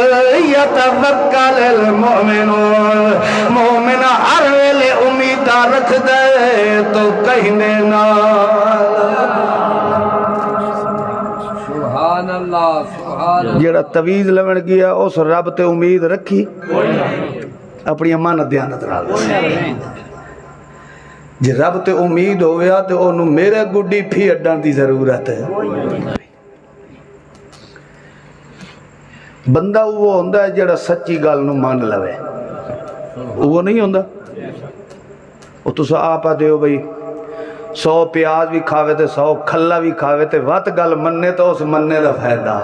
[SPEAKER 1] فليتوكل المؤمنون مومن ہر ویلے امید رکھ دے تو کہنے نہ
[SPEAKER 2] سبحان اللہ سبحان اللہ
[SPEAKER 1] جیڑا تویز لون گیا اس رب تے امید رکھی اپنی امانت دیانت نال جی رب تے امید ہویا تے انہوں میرے گڈی پھی اڈان دی ضرورت ہے بندہ وہ ہوندہ ہے جڑا سچی گال نو مان لوے وہ نہیں ہوندہ وہ تو آپا دیو بھئی 100 پیاز بھی کھاوے تے 100 کھلا بھی کھاوے تے وات گال مننے تو اس مننے دا فائدہ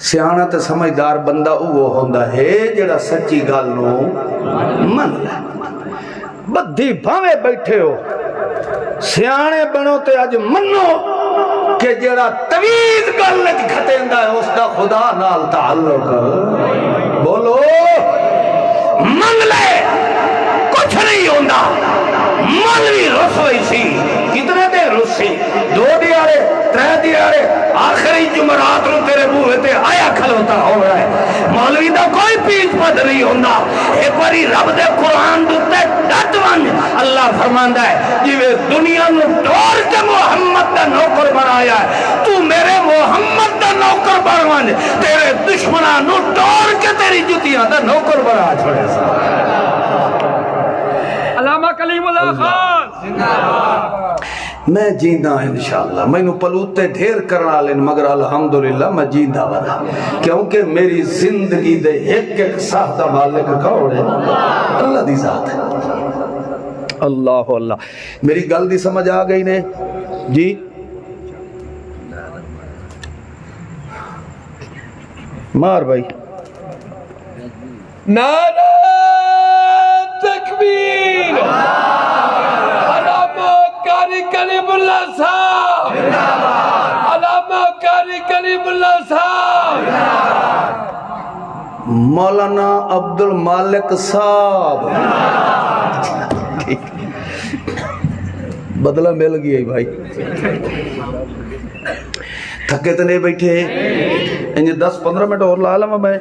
[SPEAKER 1] سیانہ تے سمجھدار بندہ وہ ہوندہ ہے جڑا سچی گال نو من لے بدھی بھاوے بیٹھے ہو سیانے بنو تے آج منو کہ جڑا تویز گال لج گھٹیندہ ہے اس کا خدا نال تعلق بولو من لے کچھ نہیں ہوندہ مولوی رسوئی سی کتنے دے رسی 2 دیارے 3 دیارے آخری جمعرات رو تیرے بوہے تے آیا کھلوتا ہو رہا ہے مولوی دا کوئی پیچ پد نہیں ہوندہ ایک باری رب دے قرآن دوتے ڈٹ ون اللہ فرماندہ ہے جیوے دنیا نو ٹور کے محمد دا نوکر بنایا ہے تو میرے محمد دا نوکر بنوان تیرے دشمنہ نو ٹور کے تیری جتیاں دا نوکر بنا چھوڑے سا
[SPEAKER 2] علامہ کلیم اللہ خان
[SPEAKER 1] میں جیندہ انشاءاللہ میں نو پلوتے ڈھیر کرنا لین مگر الحمدللہ میں جیندہ بنا کیونکہ میری زندگی دے ایک ساختہ مالک کون ہے اللہ دی ذات ہے اللہ اللہ میری گل دی سمجھ آ گئی نے جی مار بھائی
[SPEAKER 2] نعرہ تکبیر علامہ قاری کلیم اللہ صاحب علامہ قاری کلیم اللہ صاحب
[SPEAKER 1] مولانا عبد المالک صاحب بدلہ مل گیا بھائی تھکے تو نہیں بیٹھے انجھے 10-15 منٹ اور لا لما میں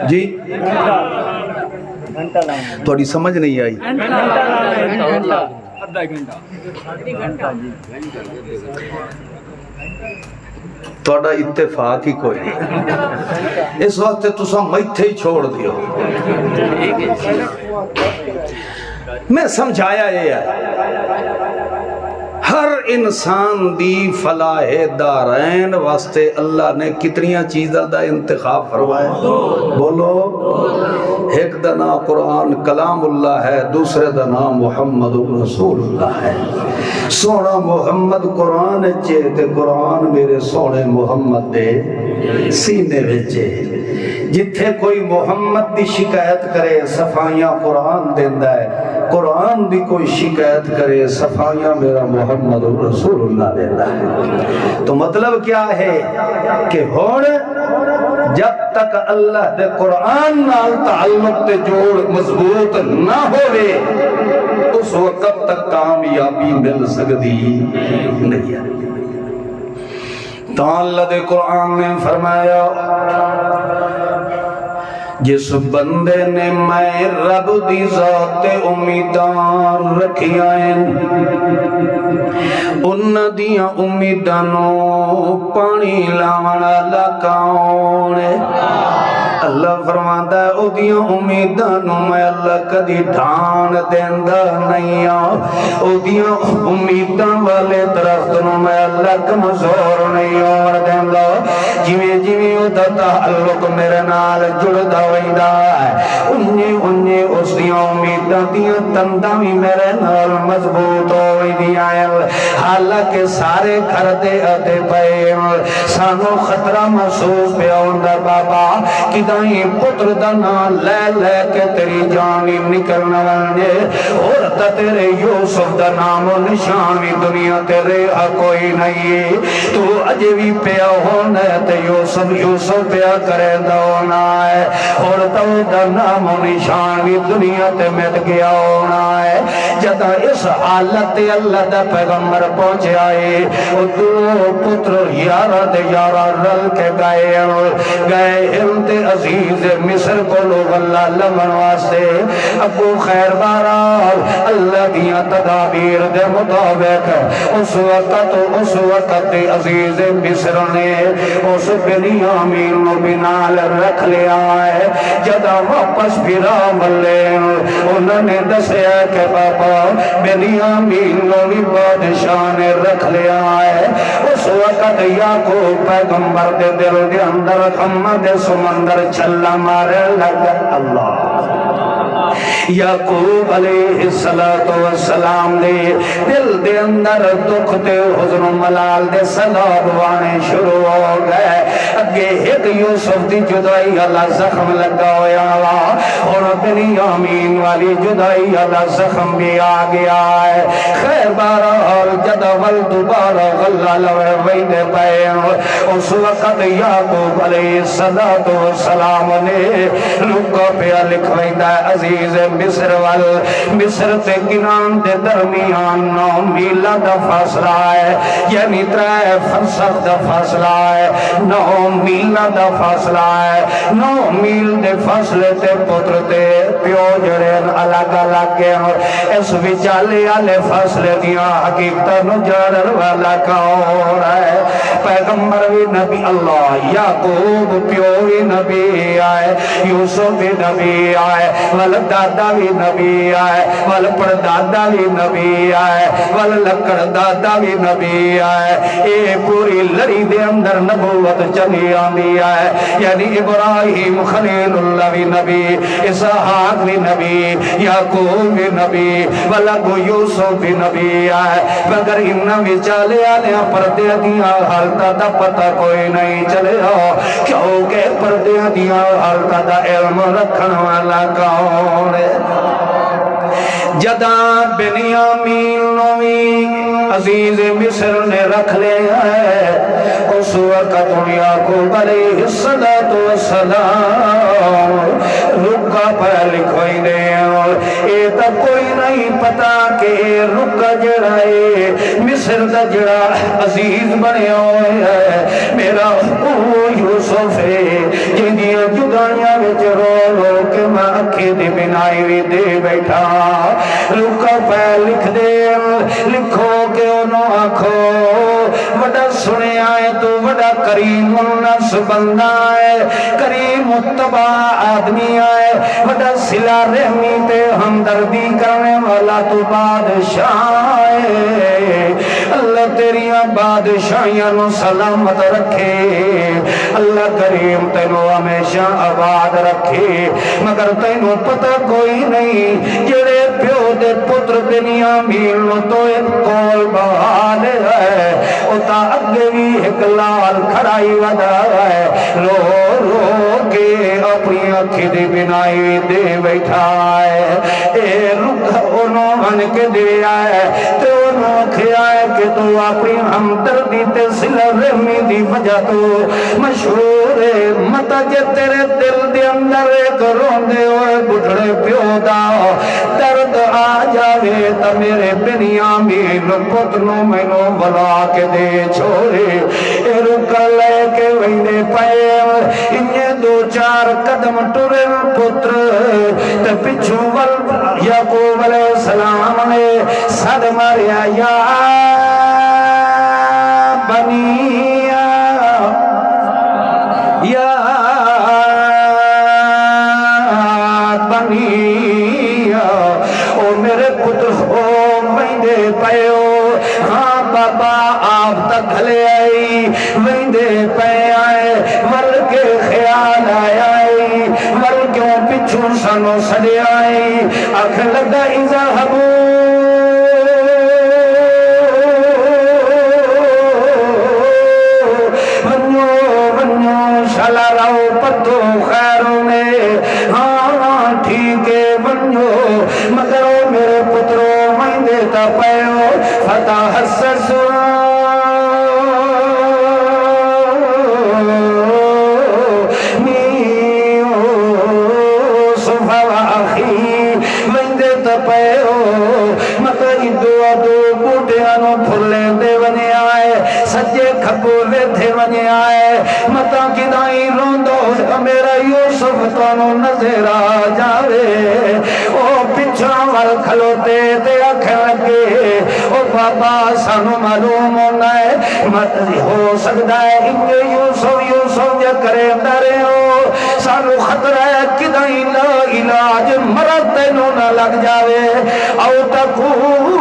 [SPEAKER 1] جی تھوڑی سمجھ نہیں آئی تھوڑا اتفاق ہی کوئی نہیں اس وقت تو سا میتھے ہی چھوڑ دیو میں سمجھایا یہ ہے ہر انسان دی فلاح دارین واسطے اللہ نے کتنیاں چیزیں دا انتخاب فرمایا بولو ایک دا نام قرآن کلام اللہ ہے دوسرے دا نام محمد رسول اللہ ہے سونا محمد قرآن چیتے قرآن میرے سونے محمد دے سینے وچے جتھے کوئی محمد دی شکایت کرے صفائیاں قرآن دیندہ ہے قرآن دی کوئی شکایت کرے صفائیاں میرا محمد رسول اللہ دیندہ ہے تو مطلب کیا ہے کہ ہون جب تک اللہ دے قرآن نال تعلق تے جوڑ مضبوط نہ ہوئے اس وقت تک کامیابی مل سکتی نہیں ہے تو اللہ دے قرآن نے فرمایا جس بندے نے میں رب دی ذات امیدان رکھیا ہیں ان دیاں امیدانوں پانی لاونا لکاؤنے اللہ فرماتا ہے اودیاں امیداں نو میں اللہ کدی ڈھان دیندا نہیں اودیاں امیداں والے درخت نو میں اللہ کمزور نہیں ہون دیندا جویں جویں او دا تعلق میرے نال جڑدا ویندا ہے انہیں اس دیاں امیداں دیاں تنداں وی میرے نال مضبوط ہو ویندیاں حالانکہ سارے گھر دے اتے پئے سانو خطرہ محسوس پیا ہوندا بابا کدائیں پتر دا نام لے لے کے تیری جانی نکلنا ونجے اور تا تیرے یوسف دا نام و نشان بھی دنیا تیرے کوئی نہیں تو اجے بھی پیا ہونا ہے تے یوسف پیا کرے دا ہونا ہے اور تا دا نام و نشان بھی دنیا تے مٹ گیا ہونا ہے جدا اس حالت اللہ دا پیغمبر پہنچے آئے وہ دو پتر یارہ دے یارہ رل کے گئے ہند عزیز مصر کو لوگ اللہ لمن واسطے ابو خیر بارال اللہ دیا تدابیر دے مطابق اس وقت عزیز مصر نے اس بنیامین نو بنال رکھ لیا ہے جدا واپس پھرا ملے انہوں نے دسیا کہ بابا بنیامین نو بھی بادشاہ نے رکھ لیا ہے اس وقت یعقوب پیغمبر دے دل دے اندر خمد سمندر چھلا مارے لگا اللہ یعقوب علیہ السلام دے دل دے اندر دکھ دے حزن و ملال دے سلاب وانے شروع ہو گئے اگے ایک یوسف دی جدائی اللہ زخم لگا ہویا اور بنیامین والی جدائی اللہ زخم بھی آگیا ہے خیر بارحال جدول دوبارہ غلہ لوے ویدے پائے اس وقت یعقوب علیہ السلام نے لکا پہ لکھ ویدہ عزیز مصر تے کنان دے درمیان 9 میل دا فاصلہ ہے یعنی 3 فرسخ دا فاصلہ ہے 9 میل دا فاصلہ ہے 9 میل دے فاصلے تے پتر تے پیو جڑین الگ الگ کے اس وچالے آلے فاصلے دیاں حقیقت نجارر والا کون ہے پیغمبر بھی نبی اللہ یعقوب پیو بھی نبی آئے یوسف بھی نبی آئے دادا بھی نبی آئے ول پردادا بھی نبی آئے ول لکڑ دادا بھی نبی آئے اے پوری لڑی دے اندر نبوت چلی آندی آئے یعنی ابراہیم خلیل اللہ بھی نبی اسحاق بھی نبی یعقوب بھی نبی ولگو یوسف بھی نبی آئے مگر انہاں وچالے آلیاں پردے دیاں حالتہ دا پتہ کوئی نہیں چلے ہو کیونکہ پردے دیاں حالتہ دا علم رکھن والا کون جدا بنیامین نوی عزیز مصر نے رکھ لے ہے اس وقت یعقوب علیہ السلام رکا پہ لکھوئی دے اے تا کوئی نہیں پتا کہ رکا جڑا ہے مصر دا جڑا عزیز بنے ہوئے ہے میرا یوسف ہے جنہیاں جدائیاں وچ رو رو کے میں اکھی دی بنائی وی دے بیٹھا رکا پہ لکھ دے لکھو کہ انہوں آکھو وڈا سنے آئے تو وڈا کریم النفس بندہ آئے کریم متبع آدمی آئے وڈا صلہ رحمی تے ہمدردی کرنے والا تو بادشاہ آئے اللہ تیریاں بادشاہیاں نو سلامت رکھے اللہ کریم تینو ہمیشہ آباد رکھے مگر تینو پتہ کوئی نہیں جڑے پیو دے پتر بنیامین نو تو ایک کول بحال ہے اتا اگے بھی ایک لال کھڑائی ودا ہے رو رو کے اپنی اکھی دی بنائی دے بیٹھا ہے اے رکھ انہوں من کے دیا ہے تو انہوں کھیا ہے کہ تو اپنی ہمدردی تے صلہ رحمی دی وجہ تو مشہور ہے متا جے تیرے دل دے اندر ایک روندے ہوئے بڑھڑے پیو دا درد آ جاوے تا میرے بنیامین پتنوں میں نو بلا کے دے چھوڑے اے رکا لے کے ویندے پائے انہیں 2-4 قدم ٹرے پتر تے پچھو یعقوب علیہ السلام نے صد ماریا یا بنی یا بابا آپ تک گھلے آئی ویندے پہ آئے ور کے خیال آیا ور کیوں پچھوں سنو سڑے آئی اکھ لگا اذہبو شالا راؤ پتو خیروں نے ہاں ٹھیک ہے بنو مگر میرے پترو میں دیتا پیو فتح حسسو سجے کھبو ویدھے ونے آئے متا کی دائی روندو میرا یوسف تانو نظر آ جاوے او پچھا وال کھلوتے تے آکھیں لگے او بابا سانو معلوم ہونا ہے مت ہو سکتا ہے انجے یوسف جا کرے ڈرے ہو سانو خطرہ ہے کہ دائی لا علاج مرد تینوں نہ لگ جاوے او تکون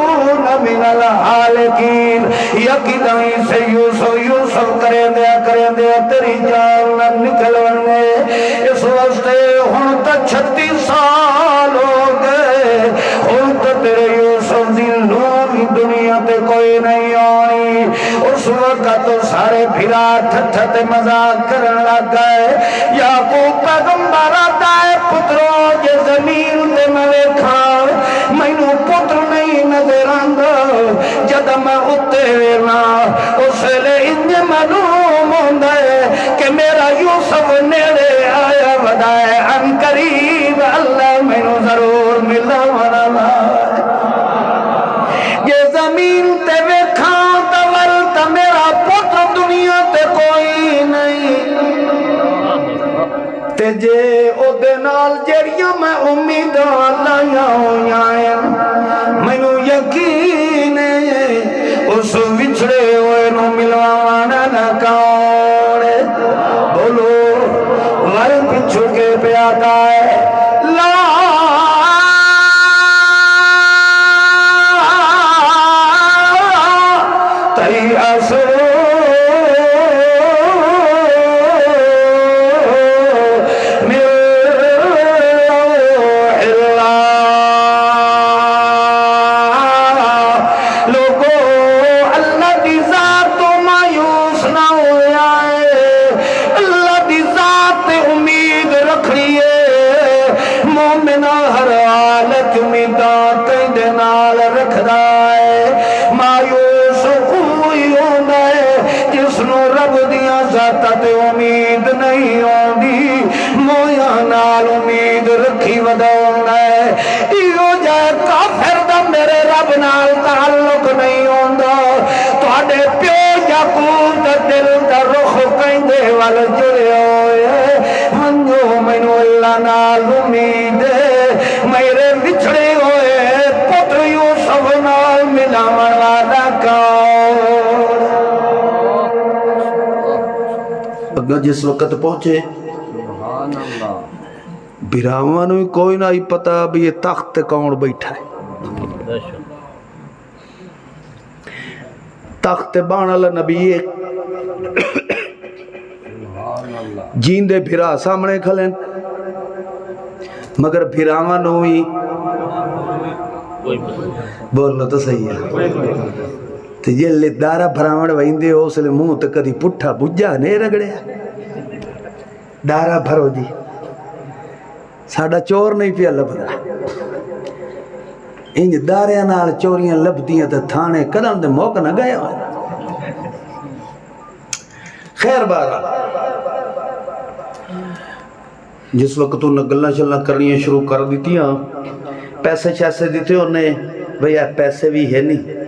[SPEAKER 1] من الحالکین یکی دائی سے یوسف کریں دیا تیری جان نہ نکل ورنے اس واسطے ہن تا 36 سال ہو گئے ہن تا تیرے یوسف دی نومی دنیا تے کوئی نہیں آئی اس وقت تو سارے پھرا تھتے مزاق کرن لگ گئے یعقوب پیغمبر آتا ہے پتروں یہ زمین تے میں ویکھا مینو پتر نہیں نظر آندا جد میں اتے وینا اس لئے انج معلوم ہوندا ہے کہ میرا یوسف نیڑے آیا ودائے ان قریب اللہ مینو ضرور ملا ورنا یہ زمین تے ویکھا تول تا میرا پتر دنیا تے کوئی نہیں تے جے او دے نال جڑیاں میں امیداں لائیاں ہویاں مینو یقین ہے اس وچھڑے ہوئے نو ملوانا نہ کون بولو ور پچھو کے پیادا ہے لا تئی اصر امید نہیں آندی مویا نال امید رکھی وداؤنا ہے ایو جائے کافر دا میرے رب نال تعلق نہیں آندا تواڈے پیو یعقوب دا دل دا رخ کیندے وال جڑے ہوئے منجو مینو اللہ نال امید میرے وچھڑے ہوئے پتر یوسف نال ملاون والا کون
[SPEAKER 3] جس وقت پہنچے براہمہ نو کوئی نہ ہی پتا بھی یہ تخت کون بیٹھا ہے تخت بانال نبی جیندے بھرا سامنے کھلیں مگر براہمہ نو ہی بولو تو صحیح ہے تو یہ لدارہ بھراوڑ ویندے ہو اس لئے منہ تک کدی پٹھا بجھا نہیں رگڑے دارہ بھرو جی ساڑھا چور نہیں پیا لبدا انج داریاں نال چوریاں لبدیاں تے تھانے قدم دے موقع نہ گئے ہوئے خیر بارہ جس وقت انہیں گلہ چلنا کرنی شروع کر دیتی ہیں پیسے چیسے دیتے انہیں بھئی پیسے بھی ہے نہیں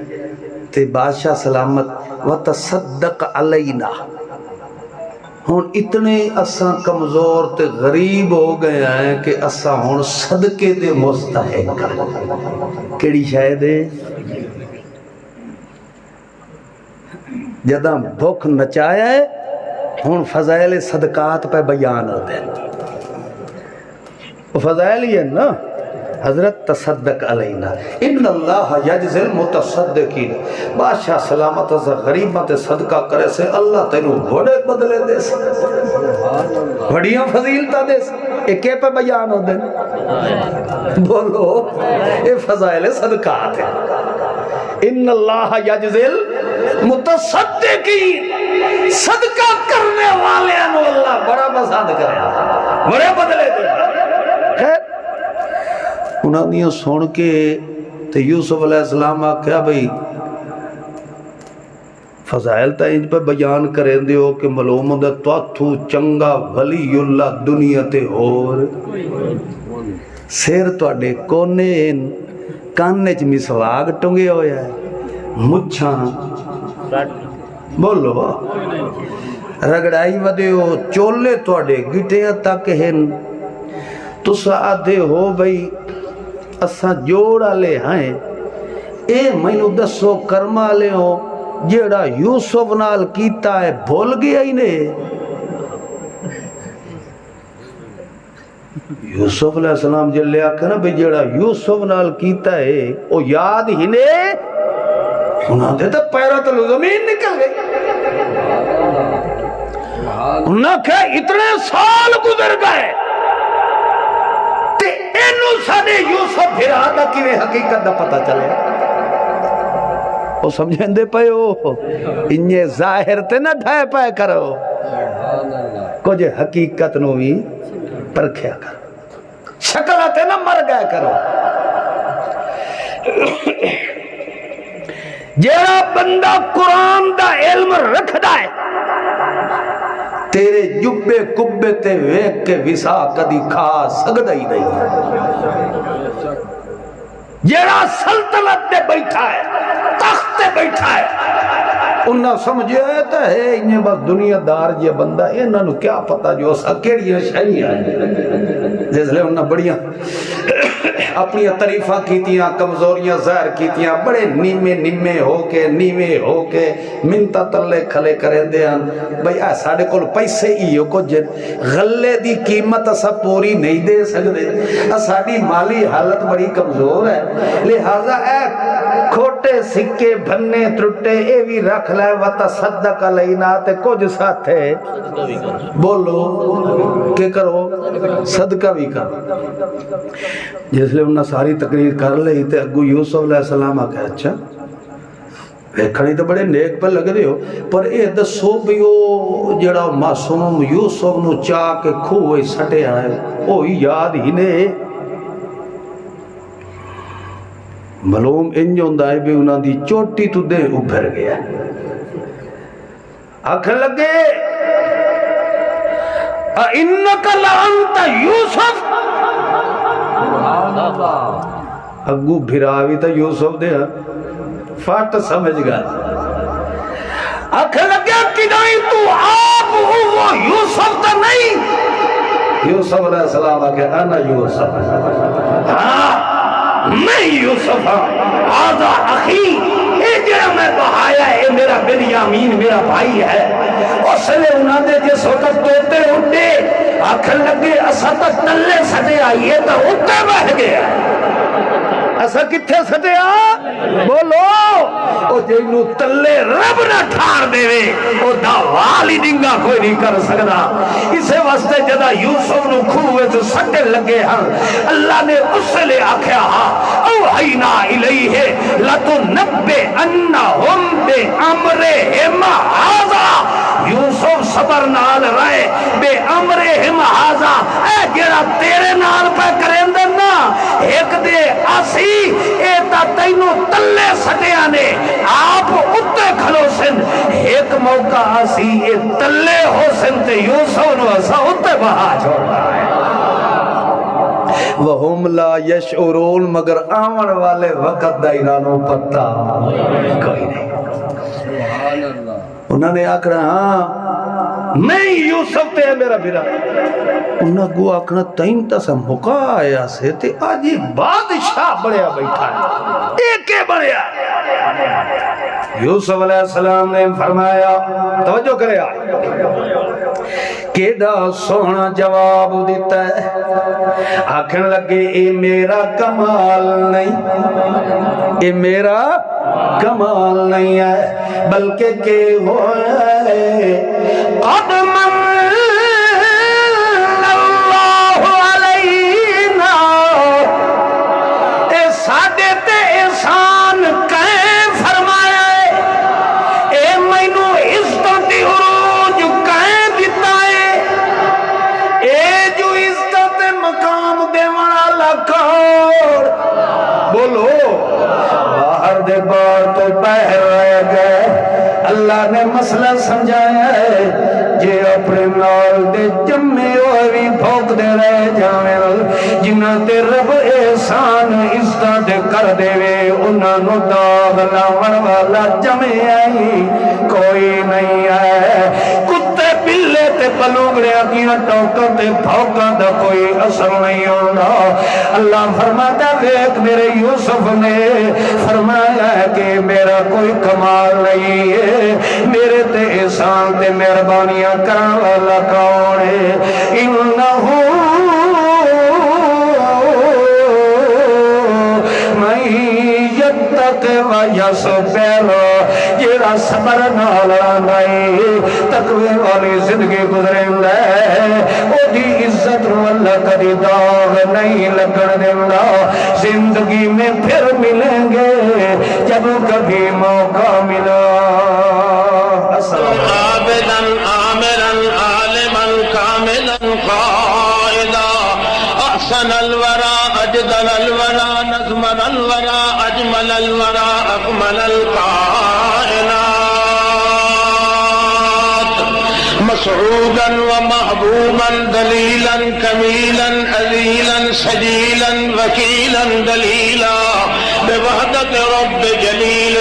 [SPEAKER 3] تے بادشاہ سلامت وَتَصَدَّقَ عَلَيْنَا ہون اتنے اساں کمزور تے غریب ہو گئے ہیں کہ اساں ہون صدقے دے مستحق کیڑی شاید ہے جدہ بھوک نچایا ہے ہون فضائل صدقات پہ بیان ہوتے ہیں وہ فضائل ہی ہے نا حضرت تصدق علینا ان اللہ یجزی المتصدقین بادشاہ سلامت سے غریباں تے صدقہ کرے سے اللہ تینوں بڑے بدلے دے سے بڑیاں فضیلتاں دے سے ایک پہ بیان ہو دیں بولو یہ فضائل صدقات ہیں ان اللہ یجزی المتصدقین صدقہ کرنے والے انو اللہ بڑا پسند کرے بڑے بدلے دے خیر انہوں نے سن کے تے یوسف علیہ السلام آکھیا بھئی فضائل تا انج پہ بیان کریں دیو کہ معلوم ہوندا تو چنگا ولی اللہ دنیا تے اور سیر تواڈے کونے کان وچ مسواک ٹنگے ہویا ہے مچھاں بولو رگڑائی ودیو چولے تواڈے گٹیاں تک ہن تسا آدھے ہو بھئی اساں جوڑا لے ہیں اے مینوں دسو کرما لے ہو جیڑا یوسف نال کیتا ہے بھول گیا ہی نے یوسف علیہ السلام جے لے آکھا نا بھئی جیڑا یوسف نال کیتا ہے او یاد ہی نے انہاں دے تو پیروں تو زمین نکل گئی انہاں کہ اتنے سال گزر گئے تے اینو ساڈے یوسف بھرا دا کیویں حقیقت دا پتہ چلے وہ سمجھیں دے پئے ہو انہیں ظاہر تے نہ ڈھائے پائے کرو کچھ حقیقت نو بھی پرکھیا کرو شکلہ تے نہ مر گئے کرو جیڑا بندہ قرآن دا علم رکھ دائے تیرے جبے کبے تے ویک کے وسا کدی کھا سکدا ہی نہیں جیڑا سلطنت تے بیٹھا ہے تخت تے بیٹھا ہے انہاں سمجھے تو ہے انہیں بس دنیا دار جی بندہ انہاں نو کیا پتا جو اسا کیڑیاں شائیاں جس لئے انہاں بڑیاں اپنی تعریفاں کیتیاں کمزوریاں ظاہر کیتیاں بڑے نیمے ہو کے منتا تلے کھلے کریں دے ہن بھئی ساڑے کول پیسے ہی ہو کچھ غلے دی قیمت اسا پوری نہیں دے سکتے ساڑی مالی حالت بڑی کمزور ہے لہذا اے کھوٹے سکے بھنے ترٹے اے بھی رکھ لائے وتصدق علینا تے کچھ ساتھ ہے بولو کہ کرو صدقہ بھی کرو جس لئے انہاں ساری تقریر کر لئی تے اگو یوسف علیہ السلام آکے اچھا ویکھنی تو بڑے نیک پہ لگ رہے ہو پر اے دسو بھی او جڑا معصوم یوسف نو چاہ کے کھوئے سٹے آئے او یاد ہی نے معلوم انجون دائے بھی انہاں دی چوٹی تو دے ابھر گیا آکھ لگے اِنَّكَ لَأَنْتَ یوسف اگو بھراوی تا یوسف دے فاٹ سمجھ گا آکھ لگے کہ نہیں تو آپ وہ یوسف تا نہیں یوسف علیہ السلام آکے انا یوسف ہاں میں یوسف ہوں آدھا اخی اے جڑا میں بہایا ہے میرا بنیامین میرا بھائی ہے اس لئے انہاں دے جس وقت توتے اٹھے آکھن لگے اسا تا تلے سٹے آئیے تا اٹھے بہ گیا اسا کتھے سٹے بولو او جنو تلے رب نہ ٹھار دے وے او دا والی ڈنگا کوئی نہیں کر سکدا اسے واسطے جدا یوسف نو کھوئے تو سٹے لگے ہیں اللہ نے اس سے لے آکھیا اوحینا الیہ لتنبئنہم بامرہم ھذا یوسف صبر نال رہے بے امرہم ھذا اے جڑا تیرے نال پہ کریں نا ایک دے آسی اے تا تینو تلے سٹیاں نے آپ اتے کھلو سن ایک موقع آسی اے تلے ہو سن تے یوسف نو اسا اتے بہا چھوڑا ہے وَهُمْ لَا يَشْعُرُونَ مگر آمن والے وقت دا انہوں پتہ کوئی نہیں انہوں نے آکھنا ہاں میں یوسف تے میرا بھیرا انہوں نے آکھنا تین تا سا مکا آیا سے تے آج یہ بادشاہ بڑیا بیٹھا ہے ایک بڑیا یوسف علیہ السلام نے فرمایا توجہ کرے کیڑا سونا جواب دیتا ہے آکھن لگے اے میرا کمال نہیں اے میرا کمال نہیں ہے بلکہ کہ ہویا ہے قد من اللہ علینا اے ساڈے تے احسان کہیں فرمایا ہے اے مینوں عزت دی عروج کہیں دیتا ہے اے جو عزت مقام دیون والا کون بولو باہر دے بار تو پہر رہ گئے اللہ نے مسئلہ سمجھایا ہے جے اپنے نال دے جمے ہوئے بھی بھوک دے رہ جاویں جنہ تے رب احسان عزت کر دے وے انہاں نو داغ لاون والا جمے آئی کوئی نہیں ہے کتے بلے تے بلوگڑیاں کیاں ٹوکاں تے بھوکاں دا کوئی اثر نہیں ہوندا اللہ فرماتا ویکھ میرے یوسف نے فرمایا ہے کہ میرا کوئی کمال نہیں ہے میرے تے احسان تے مہربانیاں کرن والا کون ہے انہو من یتق و یصبر جیڑا صبر نال رہندا تقوی والی زندگی گزریندا او دی عزت نو اللہ کدی داغ نہیں لگن دیندا زندگی میں پھر ملیں گے جب کبھی موقع ملا
[SPEAKER 4] عابدا عامرا عالما كاملا قائدا احسن الورى اجدل الورى نظمن الورى اجمل الورى اكمل الكائنات مسعودا ومحبوبا دليلا كميلا اذيلا سجيلا وكيلا دليلا بوحدة رب جليل